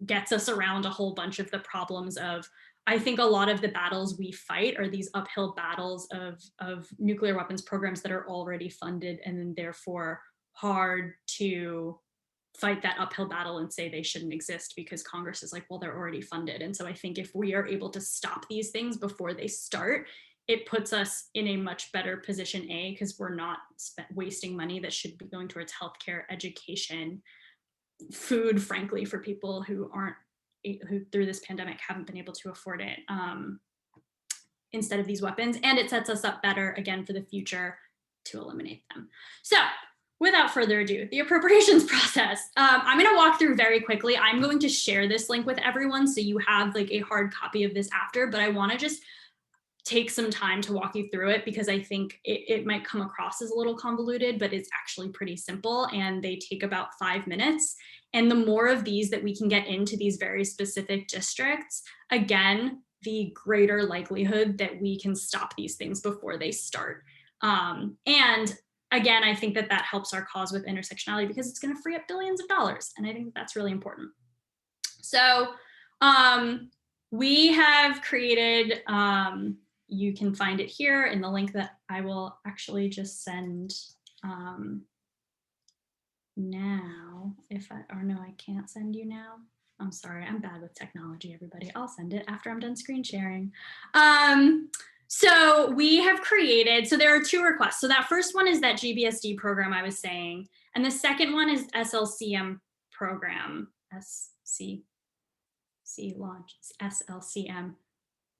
O: gets us around a whole bunch of the problems of, I think a lot of the battles we fight are these uphill battles of nuclear weapons programs that are already funded, and then therefore hard to fight that uphill battle and say they shouldn't exist, because Congress is like, well, they're already funded. And so I think if we are able to stop these things before they start, it puts us in a much better position, because we're not wasting money that should be going towards healthcare, education, food, frankly, for people who through this pandemic haven't been able to afford it, instead of these weapons. And it sets us up better, again, for the future to eliminate them. So without further ado, the appropriations process. I'm going to walk through very quickly. I'm going to share this link with everyone, so you have like a hard copy of this after, but I want to just take some time to walk you through it, because I think it might come across as a little convoluted, but it's actually pretty simple, and they take about 5 minutes. And the more of these that we can get into these very specific districts, again, the greater likelihood that we can stop these things before they start. And again, I think that helps our cause with intersectionality, because it's going to free up billions of dollars. And I think that's really important. So we have created, you can find it here in the link that I will actually just send now. I can't send you now. I'm sorry, I'm bad with technology, everybody. I'll send it after I'm done screen sharing. So we have created, so there are 2 requests. So that first one is that GBSD program I was saying, and the second one is SLCM program, SLCM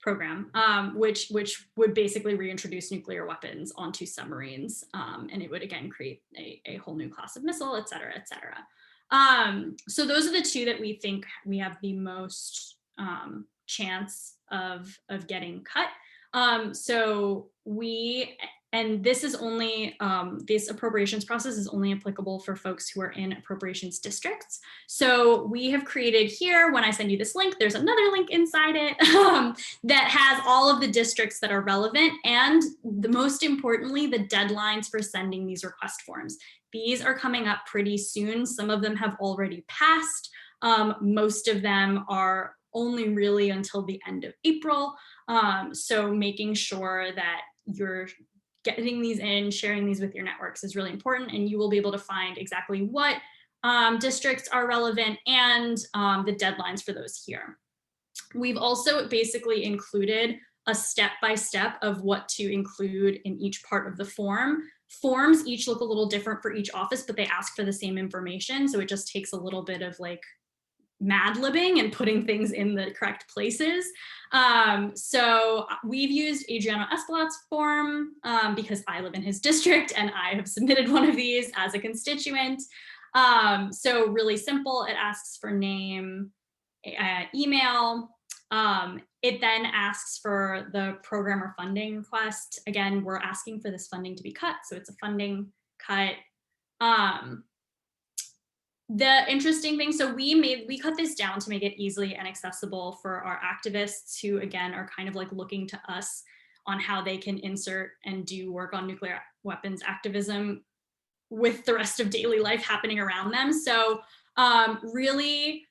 O: program, which would basically reintroduce nuclear weapons onto submarines, and it would again create a whole new class of missile, et cetera, et cetera. So those are the 2 that we think we have the most chance of getting cut. And this is only, this appropriations process is only applicable for folks who are in appropriations districts. So we have created here, when I send you this link, there's another link inside it that has all of the districts that are relevant, and most importantly, the deadlines for sending these request forms. These are coming up pretty soon. Some of them have already passed. Most of them are only really until the end of April. So making sure that you're getting these in, sharing these with your networks is really important, and you will be able to find exactly what districts are relevant and the deadlines for those here. We've also basically included a step-by-step of what to include in each part of the form. Forms each look a little different for each office, but they ask for the same information. So it just takes a little bit of like mad-libbing and putting things in the correct places. So we've used Adriano Espalat's form because I live in his district and I have submitted one of these as a constituent. So really simple, it asks for name, email. It then asks for the program or funding request. Again, we're asking for this funding to be cut, so it's a funding cut. The interesting thing, so we cut this down to make it easily and accessible for our activists who, again, are kind of like looking to us on how they can insert and do work on nuclear weapons activism with the rest of daily life happening around them. So really,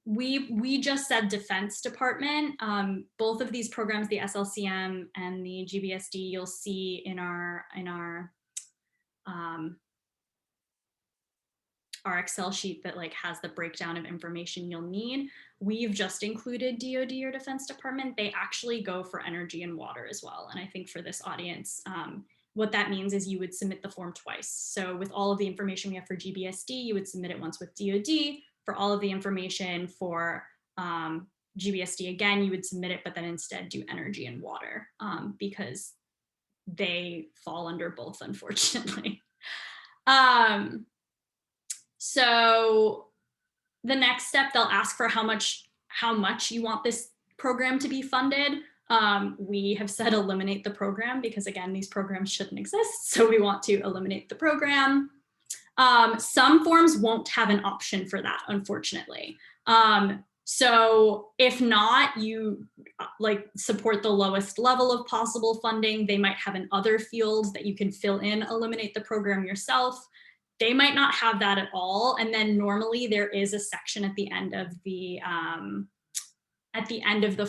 O: we just said Defense Department. Both of these programs, the SLCM and the GBSD, you'll see in our our Excel sheet that like has the breakdown of information you'll need. We've just included DoD or Defense Department. They actually go for energy and water as well. And I think for this audience, what that means is you would submit the form twice. So with all of the information we have for GBSD, you would submit it once with DoD. For all of the information for GBSD, again, you would submit it, but then instead do energy and water because they fall under both, unfortunately. So the next step, they'll ask for how much you want this program to be funded. We have said eliminate the program because again, these programs shouldn't exist. So we want to eliminate the program. Some forms won't have an option for that, unfortunately. So if not, you like support the lowest level of possible funding. They might have in other fields that you can fill in, eliminate the program yourself. They might not have that at all. And then normally there is a section at the end of the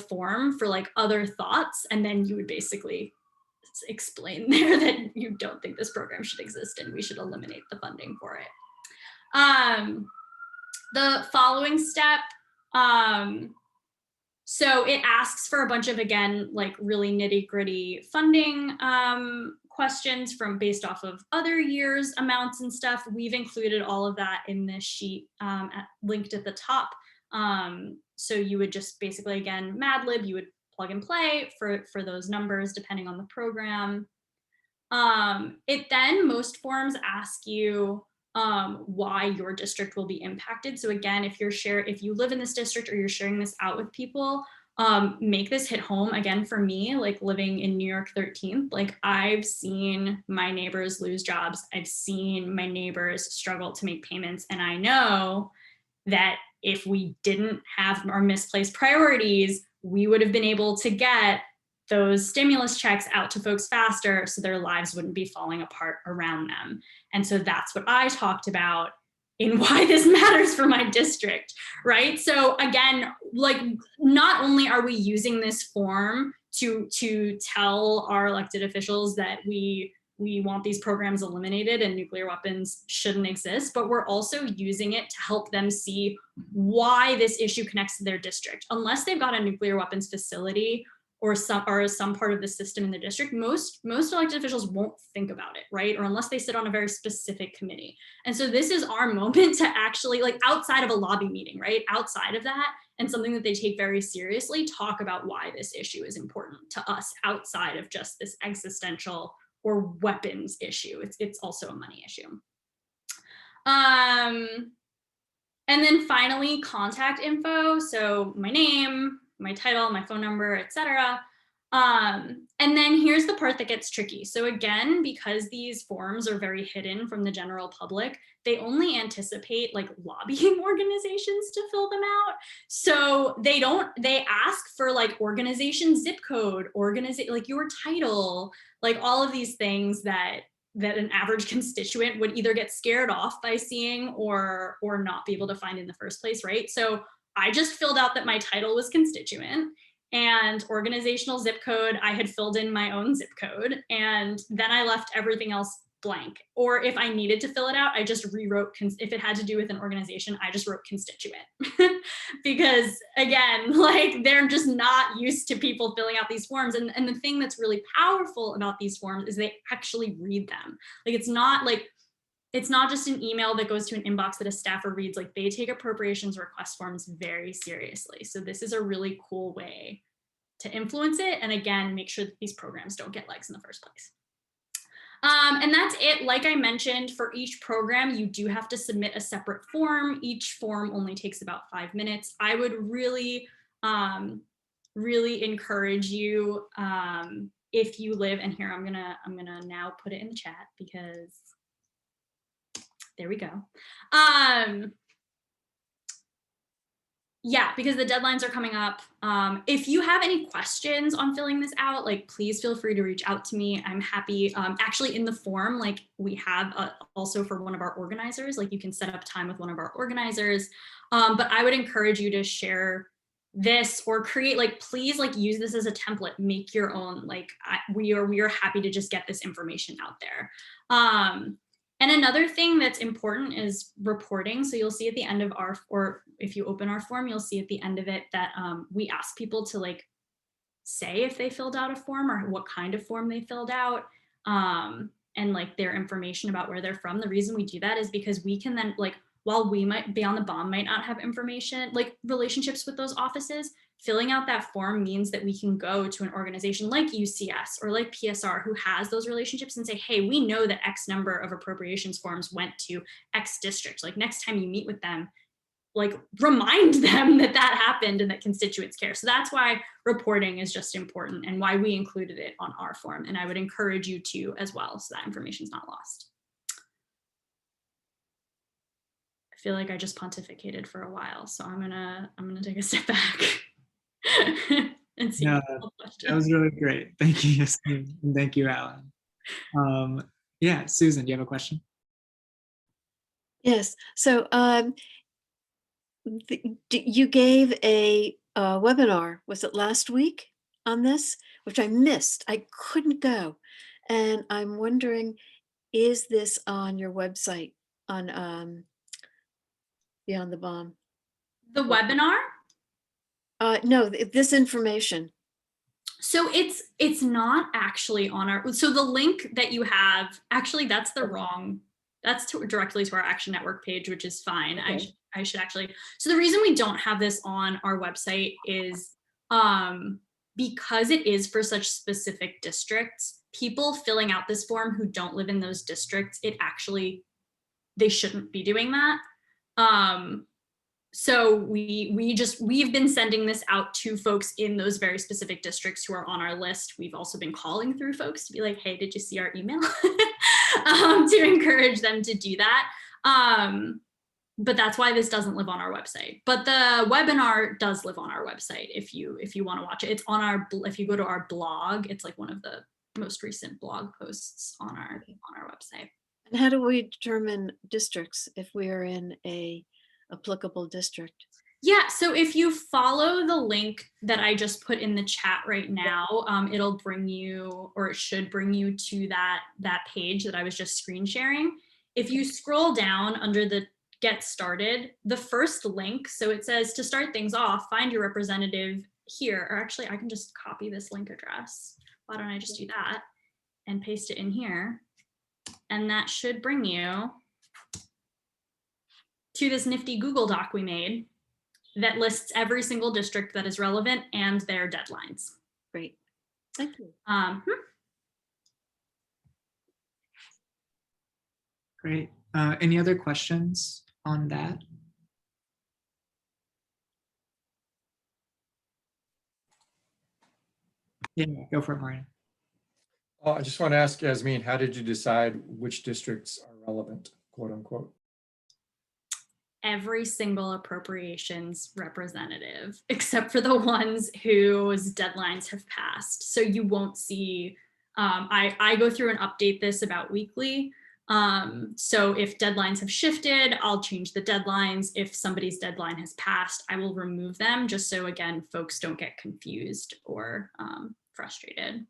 O: form for like other thoughts. And then you would basically explain there that you don't think this program should exist and we should eliminate the funding for it. The following step, so it asks for a bunch of, again, like really nitty gritty funding questions from based off of other years amounts and stuff. We've included all of that in this sheet linked at the top. So you would just basically, again, Mad Lib, you would plug and play for those numbers depending on the program. Most forms ask you why your district will be impacted. So again, if you live in this district or you're sharing this out with people, make this hit home. Again, for me, like living in New York 13th, like I've seen my neighbors lose jobs. I've seen my neighbors struggle to make payments. And I know that if we didn't have our misplaced priorities, we would have been able to get those stimulus checks out to folks faster so their lives wouldn't be falling apart around them. And so that's what I talked about in why this matters for my district, right? So again, like not only are we using this form to tell our elected officials that we want these programs eliminated and nuclear weapons shouldn't exist, but we're also using it to help them see why this issue connects to their district. Unless they've got a nuclear weapons facility or some part of the system in the district, most elected officials won't think about it, right? Or unless they sit on a very specific committee. And so this is our moment to actually, like outside of a lobby meeting, right? Outside of that, and something that they take very seriously, talk about why this issue is important to us outside of just this existential or weapons issue. It's also a money issue. And then finally, contact info. So my name, my title, my phone number, etc. And then here's the part that gets tricky. So again, because these forms are very hidden from the general public, they only anticipate like lobbying organizations to fill them out. So they ask for like organization zip code, like your title, like all of these things that an average constituent would either get scared off by seeing or not be able to find in the first place, right? So I just filled out that my title was constituent, and organizational zip code, I had filled in my own zip code, and then I left everything else blank. Or if I needed to fill it out, I just rewrote, if it had to do with an organization, I just wrote constituent. Because again, like they're just not used to people filling out these forms. And the thing that's really powerful about these forms is they actually read them. Like it's not just an email that goes to an inbox that a staffer reads. Like they take appropriations request forms very seriously. So this is a really cool way to influence it. And again, make sure that these programs don't get legs in the first place. And that's it. Like I mentioned, for each program, you do have to submit a separate form. Each form only takes about 5 minutes. I would really, really encourage you, if you live, and here I'm gonna now put it in the chat because there we go. Yeah, because the deadlines are coming up. If you have any questions on filling this out, like please feel free to reach out to me. I'm happy. Actually in the form, like we have also for one of our organizers, like you can set up time with one of our organizers. But I would encourage you to share this or create, like, please like use this as a template, make your own, like we are happy to just get this information out there. And another thing that's important is reporting. So you'll see at the end of our, or if you open our form, you'll see at the end of it that we ask people to like say if they filled out a form or what kind of form they filled out, and like their information about where they're from. The reason we do that is because we can then, like, while we might be on the BOM, might not have information, like relationships with those offices, filling out that form means that we can go to an organization like UCS or like PSR who has those relationships and say, hey, we know that X number of appropriations forms went to X district. Like next time you meet with them, like remind them that that happened and that constituents care. So that's why reporting is just important and why we included it on our form. And I would encourage you to as well, so that information is not lost. I feel like I just pontificated for a while, so I'm gonna take a step back and see.
B: No, that was really great. Thank you, Yasmin, and thank you, Alan. Yeah, Susan, do you have a question?
G: Yes. So you gave a webinar, was it last week on this, which I missed. I couldn't go. And I'm wondering, is this on your website on Beyond the Bomb?
O: The webinar?
G: No, this information.
O: So it's not actually on our, so the link that you have, actually that's the wrong, that's directly to our Action Network page, which is fine.
G: Okay.
O: I should actually, so the reason we don't have this on our website is because it is for such specific districts, people filling out this form who don't live in those districts, it actually, they shouldn't be doing that. So we've been sending this out to folks in those very specific districts who are on our list. We've also been calling through folks to be like, hey, did you see our email? To encourage them to do that. But that's why this doesn't live on our website. But the webinar does live on our website if you want to watch it. It's on our, if you go to our blog, it's like one of the most recent blog posts on our website.
G: And how do we determine districts if we are in a applicable district?
O: Yeah, so if you follow the link that I just put in the chat right now, it'll bring you, or it should bring you to that page that I was just screen sharing. If you scroll down under the Get Started, the first link, so it says to start things off, find your representative here, or actually I can just copy this link address. Why don't I just do that and paste it in here? And that should bring you to this nifty Google Doc we made that lists every single district that is relevant and their deadlines.
G: Great, thank you.
B: Great. Any other questions on that? Yeah, go for it, Maria.
I: Oh, I just want to ask Yasmin, how did you decide which districts are relevant, quote unquote?
O: Every single appropriations representative, except for the ones whose deadlines have passed. So you won't see, I go through and update this about weekly. So if deadlines have shifted, I'll change the deadlines. If somebody's deadline has passed, I will remove them just so, again, folks don't get confused or frustrated.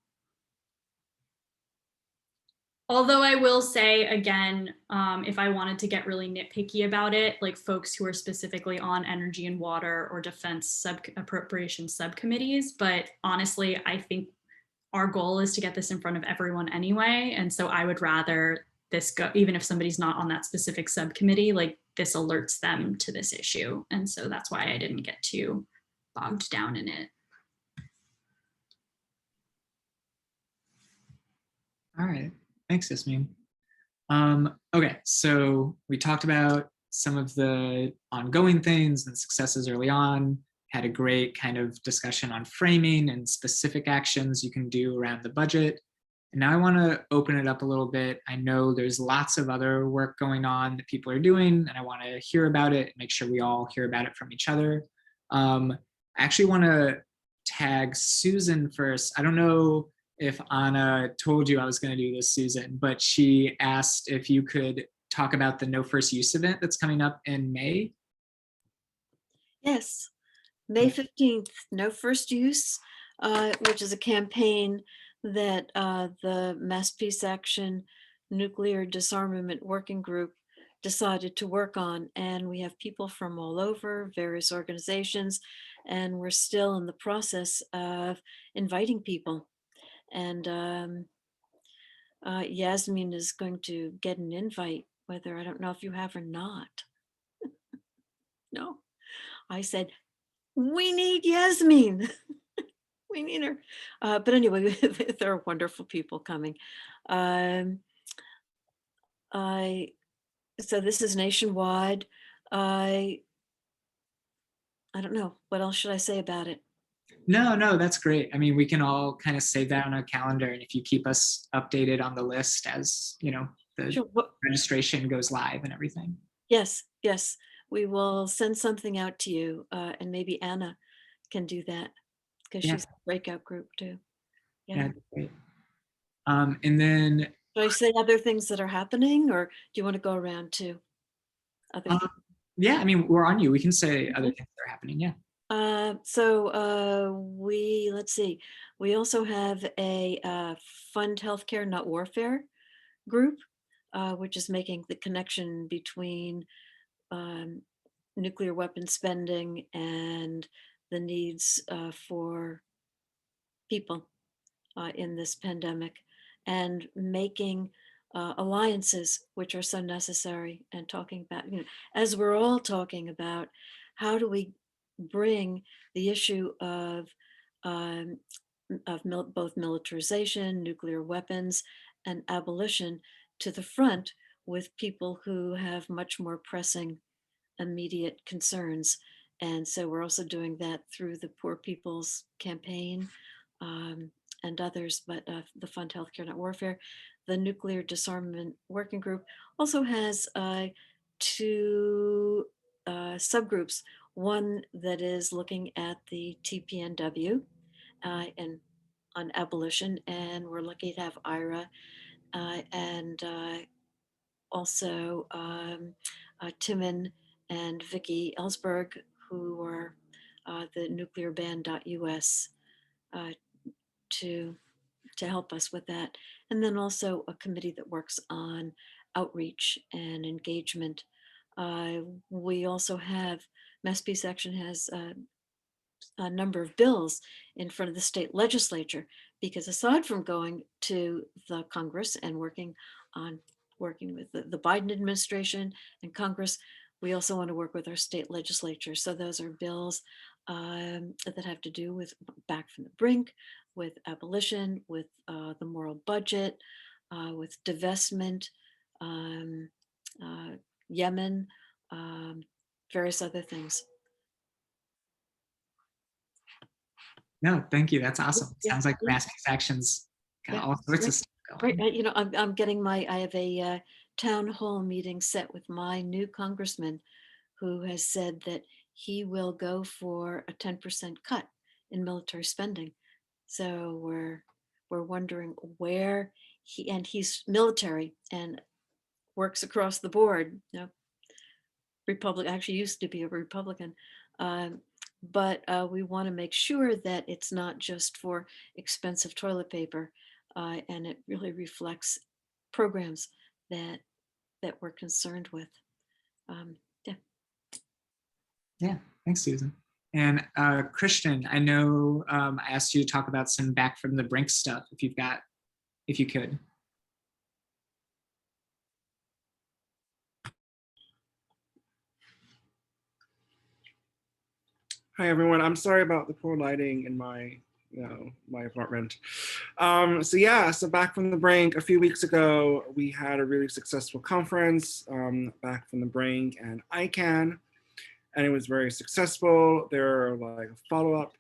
O: Although I will say, again, if I wanted to get really nitpicky about it, like folks who are specifically on energy and water or defense appropriation subcommittees, but honestly, I think our goal is to get this in front of everyone anyway. And so I would rather this go, even if somebody's not on that specific subcommittee, like this alerts them to this issue. And so that's why I didn't get too bogged down in it.
B: All right. Thanks, Yasmin. Okay, so we talked about some of the ongoing things and successes early on, had a great kind of discussion on framing and specific actions you can do around the budget. And now I want to open it up a little bit. I know there's lots of other work going on that people are doing, and I want to hear about it, make sure we all hear about it from each other. I actually want to tag Susan first. I don't know if Anna told you I was going to do this, Susan, but she asked if you could talk about the No First Use event that's coming up in May.
G: Yes, May 15th, No First Use, which is a campaign that the Mass Peace Action Nuclear Disarmament Working Group decided to work on. And we have people from all over, various organizations, and we're still in the process of inviting people. And Yasmin is going to get an invite, whether I don't know if you have or not. No, I said, we need Yasmin. We need her. But anyway, there are wonderful people coming. So this is nationwide. I don't know. What else should I say about it?
B: No, that's great. I mean, we can all kind of save that on a calendar, and if you keep us updated on the list as, you know, the
G: Sure.
B: registration goes live and everything.
G: Yes, yes. We will send something out to you, and maybe Anna can do that because
B: Yeah.
G: she's a breakout group too.
B: Yeah, great. And then
G: Should I say other things that are happening, or do you want to go around to other things?
B: yeah, I mean, we're on you. We can say other things that are happening. Yeah.
G: Let's see, we also have a Fund Healthcare Not Warfare group, which is making the connection between nuclear weapon spending and the needs for people in this pandemic, and making alliances, which are so necessary, and talking about, you know, as we're all talking about, how do we bring the issue of both militarization, nuclear weapons, and abolition to the front with people who have much more pressing immediate concerns. And so we're also doing that through the Poor People's Campaign and others, but the Fund Healthcare Not Warfare. The Nuclear Disarmament Working Group also has two subgroups. One that is looking at the TPNW and on abolition, and we're lucky to have Ira and also Timon and Vicky Ellsberg, who are the nuclearban.us to help us with that. And then also a committee that works on outreach and engagement. We also have, Mass Peace Action has a number of bills in front of the state legislature, because aside from going to the Congress and working with the Biden administration and Congress, we also want to work with our state legislature. So those are bills that have to do with Back from the Brink, with abolition, with the moral budget, with divestment, Yemen, various other things.
B: No, thank you. That's awesome.
G: Yeah,
B: Sounds like
G: yeah.
B: Mass Peace Action's got
G: Yeah,
B: all sorts
G: great.
B: of stuff going.
G: Right, you know, I'm getting I have a town hall meeting set with my new congressman, who has said that he will go for a 10% cut in military spending. So we're wondering where he's military and works across the board. You know, Republican, actually used to be a Republican. But we want to make sure that it's not just for expensive toilet paper, and it really reflects programs that we're concerned with. Yeah.
B: Yeah, thanks, Susan. And Christian, I know I asked you to talk about some Back from the Brink stuff, if you could.
P: Hi, everyone. I'm sorry about the poor lighting in my apartment. So Back from the Brink, a few weeks ago, we had a really successful conference, Back from the Brink and ICANN, and it was very successful. There are like follow-up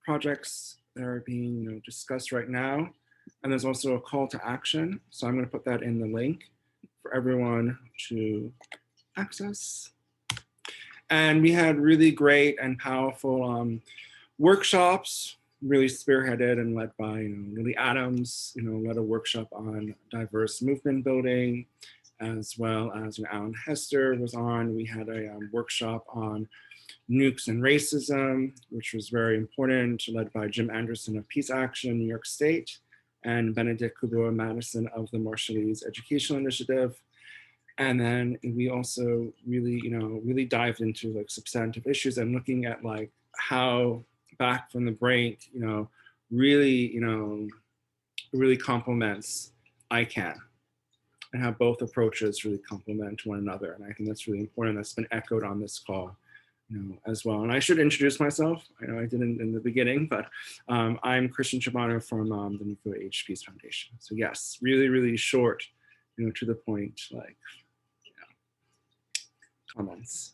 P: projects that are being discussed right now. And there's also a call to action. So I'm going to put that in the link for everyone to access. And we had really great and powerful workshops, really spearheaded and led by Lily Adams, led a workshop on diverse movement building, as well as Alan Hester was on. We had a workshop on nukes and racism, which was very important, led by Jim Anderson of Peace Action, New York State. and Benedict Kubler-Madison of the Marshallese Educational Initiative. And then we also really, really dived into like substantive issues and looking at like how Back from the Brink, really, really complements ICANN, and how both approaches really complement one another. And I think that's really important. That's been echoed on this call, as well. And I should introduce myself. I know I didn't in the beginning, but I'm Christian Chabano from the Nuclear Age Peace Foundation. So yes, really, really short, to the point, like, comments.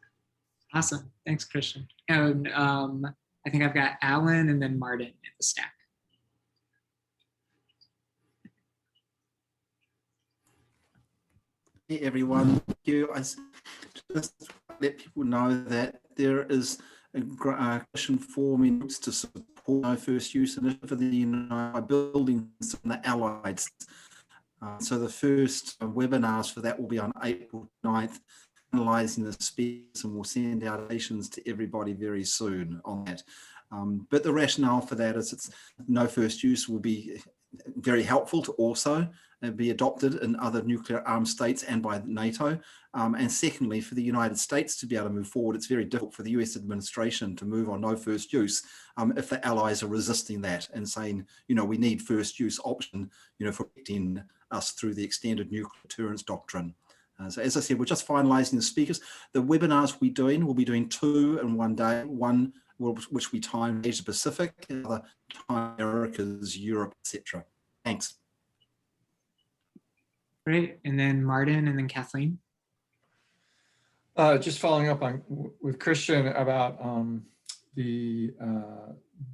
B: Awesome. Thanks, Christian. And I think I've got Alan and then Martin in the stack.
E: Hey everyone, thank you. I just let people know that there is a question for me to support no first use initiative for the United buildings in the Allied States. So the first webinars for that will be on April 9th, analysing the speakers, and we'll send out invitations to everybody very soon on that. But the rationale for that is it's no first use will be very helpful to also be adopted in other nuclear armed states and by NATO. And secondly, for the United States to be able to move forward, it's very difficult for the US administration to move on no first use if the allies are resisting that and saying, we need first use option, for protecting us through the extended nuclear deterrence doctrine. So as I said, we're just finalizing the speakers. The webinars we'll be doing 2 in one day, one which we time Asia Pacific, and other time Americas, Europe, etc. Thanks.
B: Great. And then Martin and then Kathleen.
I: Just following up on with Christian about the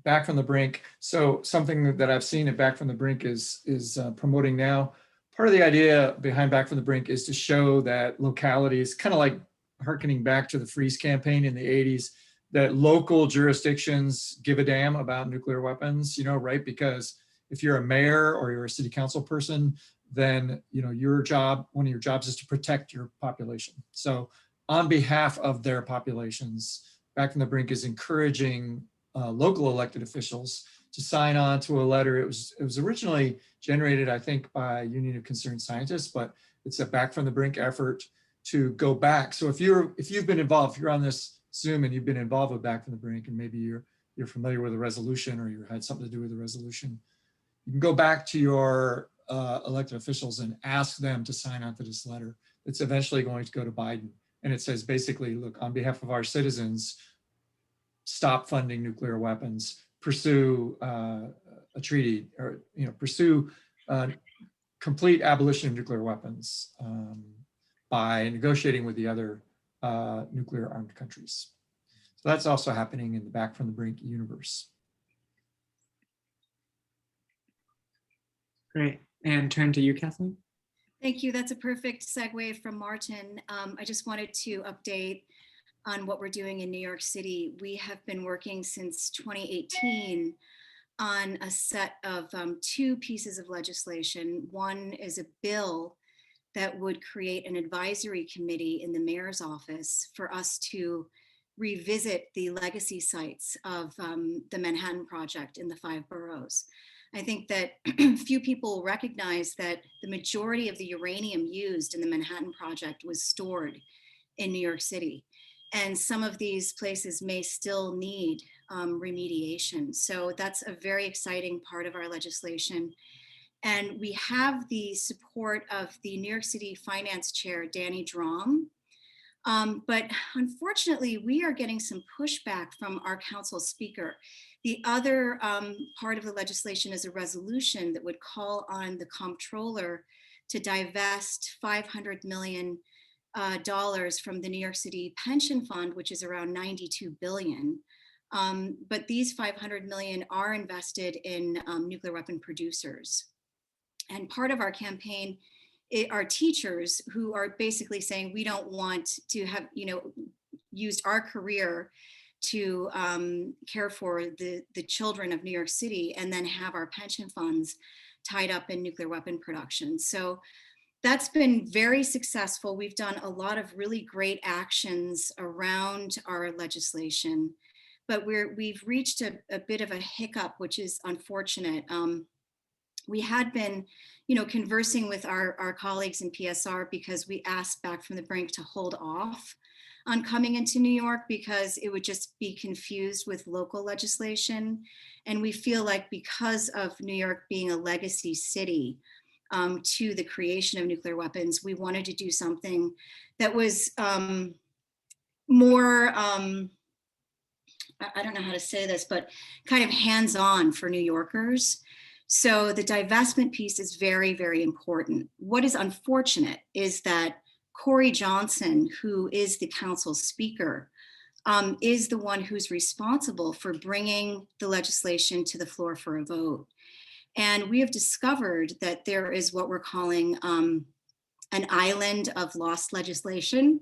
I: Back from the Brink. So something that I've seen at Back from the Brink is promoting now. Part of the idea behind Back from the Brink is to show that localities, kind of like hearkening back to the Freeze campaign in the 80s, that local jurisdictions give a damn about nuclear weapons, right? Because if you're a mayor or you're a city council person, then one of your jobs is to protect your population. So on behalf of their populations, Back from the Brink is encouraging local elected officials to sign on to a letter. It was originally generated, I think, by Union of Concerned Scientists, but it's a Back from the Brink effort to go back. So if you've been involved, if you're on this Zoom and you've been involved with Back from the Brink, and maybe you're familiar with the resolution or you had something to do with the resolution, you can go back to your elected officials and ask them to sign on to this letter. It's eventually going to go to Biden. And it says basically, look, on behalf of our citizens, stop funding nuclear weapons, pursue a treaty, or pursue complete abolition of nuclear weapons by negotiating with the other nuclear armed countries. So that's also happening in the Back from the Brink universe.
B: Great. And turn to you, Kathleen.
F: Thank you. That's a perfect segue from Martin. I just wanted to update on what we're doing in New York City. We have been working since 2018 on a set of 2 pieces of legislation. One is a bill that would create an advisory committee in the mayor's office for us to revisit the legacy sites of the Manhattan Project in the 5 boroughs. I think that few people recognize that the majority of the uranium used in the Manhattan Project was stored in New York City. And some of these places may still need remediation. So that's a very exciting part of our legislation. And we have the support of the New York City Finance Chair, Danny Drom. But unfortunately, we are getting some pushback from our council speaker. The other part of the legislation is a resolution that would call on the comptroller to divest $500 million from the New York City pension fund, which is around $92 billion. But these $500 million are invested in nuclear weapon producers. And part of our campaign are teachers who are basically saying, we don't want to have, used our career to care for the children of New York City and then have our pension funds tied up in nuclear weapon production. So that's been very successful. We've done a lot of really great actions around our legislation, but we've reached a bit of a hiccup, which is unfortunate. we had been, conversing with our colleagues in PSR because we asked Back from the Brink to hold off on coming into New York because it would just be confused with local legislation. And we feel like because of New York being a legacy city to the creation of nuclear weapons, we wanted to do something that was more, I don't know how to say this, but kind of hands-on for New Yorkers. So the divestment piece is very, very important. What is unfortunate is that Corey Johnson, who is the council speaker, is the one who's responsible for bringing the legislation to the floor for a vote. And we have discovered that there is what we're calling an island of lost legislation,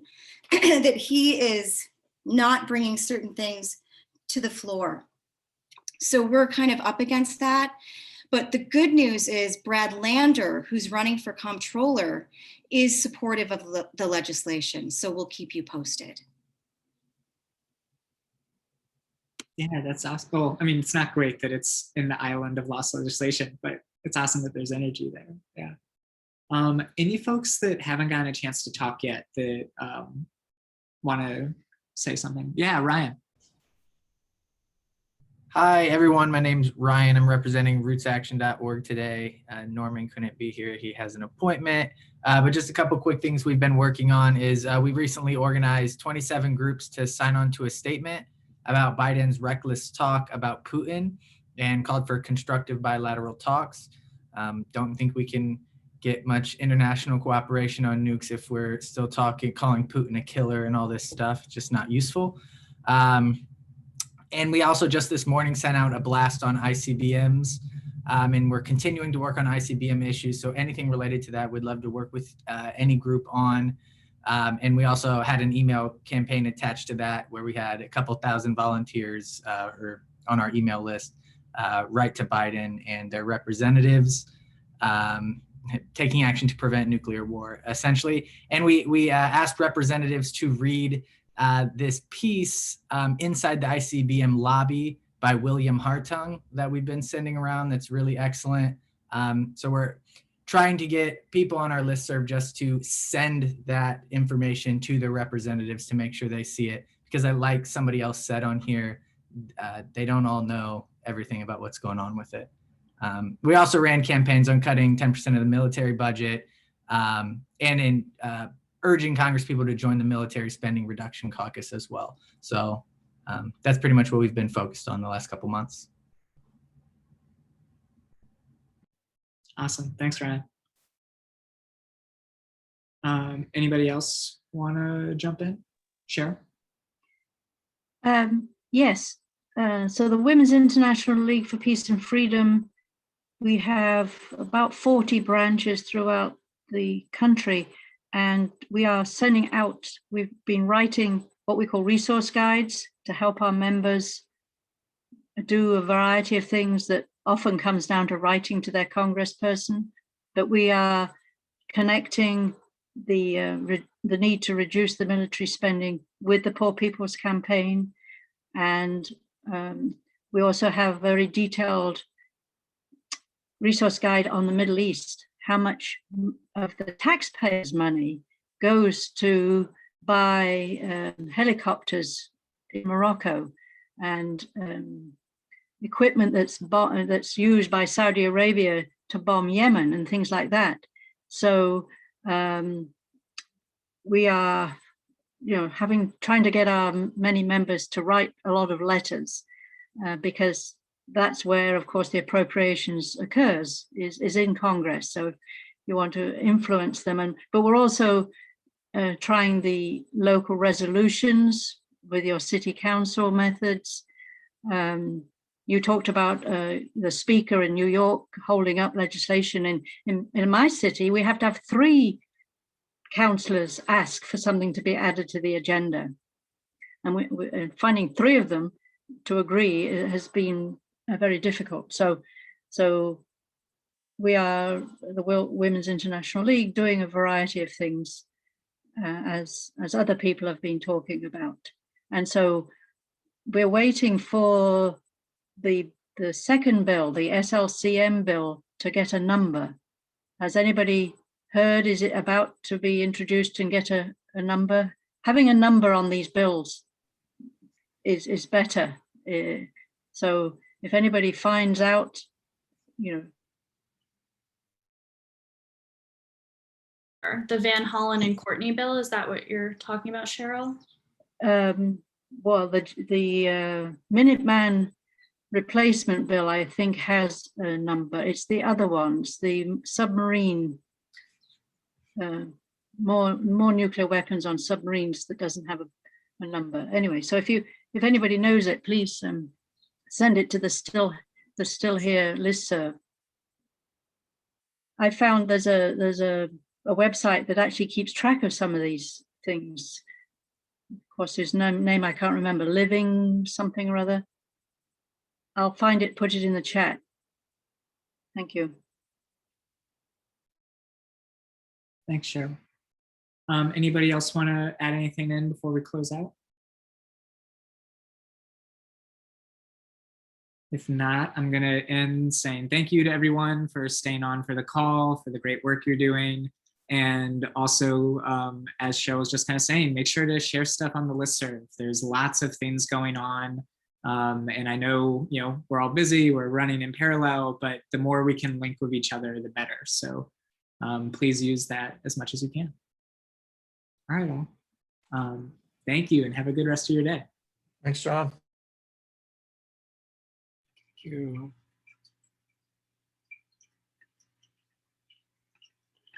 F: that he is not bringing certain things to the floor. So we're kind of up against that. But the good news is Brad Lander, who's running for comptroller, is supportive of the legislation. So we'll keep you posted.
B: Yeah, that's awesome. Well, I mean, it's not great that it's in the island of lost legislation, but it's awesome that there's energy there. Yeah. Any folks that haven't gotten a chance to talk yet that want to say something? Yeah, Ryan.
Q: Hi, everyone. My name's Ryan. I'm representing rootsaction.org today. Norman couldn't be here. He has an appointment. But just a couple quick things we've been working on is we recently organized 27 groups to sign on to a statement about Biden's reckless talk about Putin and called for constructive bilateral talks. Don't think we can get much international cooperation on nukes if we're still calling Putin a killer and all this stuff. It's just not useful. And we also just this morning sent out a blast on ICBMs, and we're continuing to work on ICBM issues. So anything related to that, we'd love to work with any group on. And we also had an email campaign attached to that where we had a couple thousand volunteers or on our email list write to Biden and their representatives, taking action to prevent nuclear war, essentially. And we asked representatives to read this piece inside the ICBM lobby by William Hartung that we've been sending around that's really excellent. So we're trying to get people on our listserv just to send that information to the representatives to make sure they see it. Because like somebody else said on here, they don't all know everything about what's going on with it. We also ran campaigns on cutting 10% of the military budget and in urging Congress people to join the Military Spending Reduction Caucus as well. So that's pretty much what we've been focused on the last couple months.
B: Awesome. Thanks, Ryan. Anybody else want to jump in? Cheryl?
C: Yes. So the Women's International League for Peace and Freedom, we have about 40 branches throughout the country, and we are sending out, we've been writing what we call resource guides to help our members do a variety of things that often comes down to writing to their congressperson. But we are connecting the need to reduce the military spending with the Poor People's Campaign. And we also have a very detailed resource guide on the Middle East, how much of the taxpayers' money goes to buy helicopters in Morocco and equipment that's used by Saudi Arabia to bomb Yemen and things like that. So we are, trying to get our many members to write a lot of letters because that's where, of course, the appropriations occurs, is in Congress. So you want to influence them. But we're also trying the local resolutions with your city council methods. You talked about the speaker in New York holding up legislation. In my city, we have to have 3 councillors ask for something to be added to the agenda. And we're finding 3 of them to agree has been very difficult. So we are the Women's International League doing a variety of things as other people have been talking about. And so we're waiting for the second bill, the SLCM bill, to get a number. Has anybody heard, is it about to be introduced and get a number? Having a number on these bills is better. So if anybody finds out,
O: The Van Hollen and Courtney bill, is that what you're talking about, Cheryl?
C: Well, the Minuteman replacement bill, I think, has a number. It's the other ones, the submarine, more nuclear weapons on submarines that doesn't have a number. Anyway, so if anybody knows it, please send it to the Still Here listserv. I found there's a website that actually keeps track of some of these things. Of course, his name I can't remember, Living something or other. I'll find it, put it in the chat. Thank you.
B: Thanks, Cheryl. Anybody else want to add anything in before we close out? If not, I'm going to end saying thank you to everyone for staying on for the call, for the great work you're doing. And also, as Cheryl was just kind of saying, make sure to share stuff on the listserv. There's lots of things going on. And I know, we're all busy, we're running in parallel, but the more we can link with each other, the better. So please use that as much as you can. All right, all. Thank you and have a good rest of your day.
I: Thanks, John.
P: Thank you.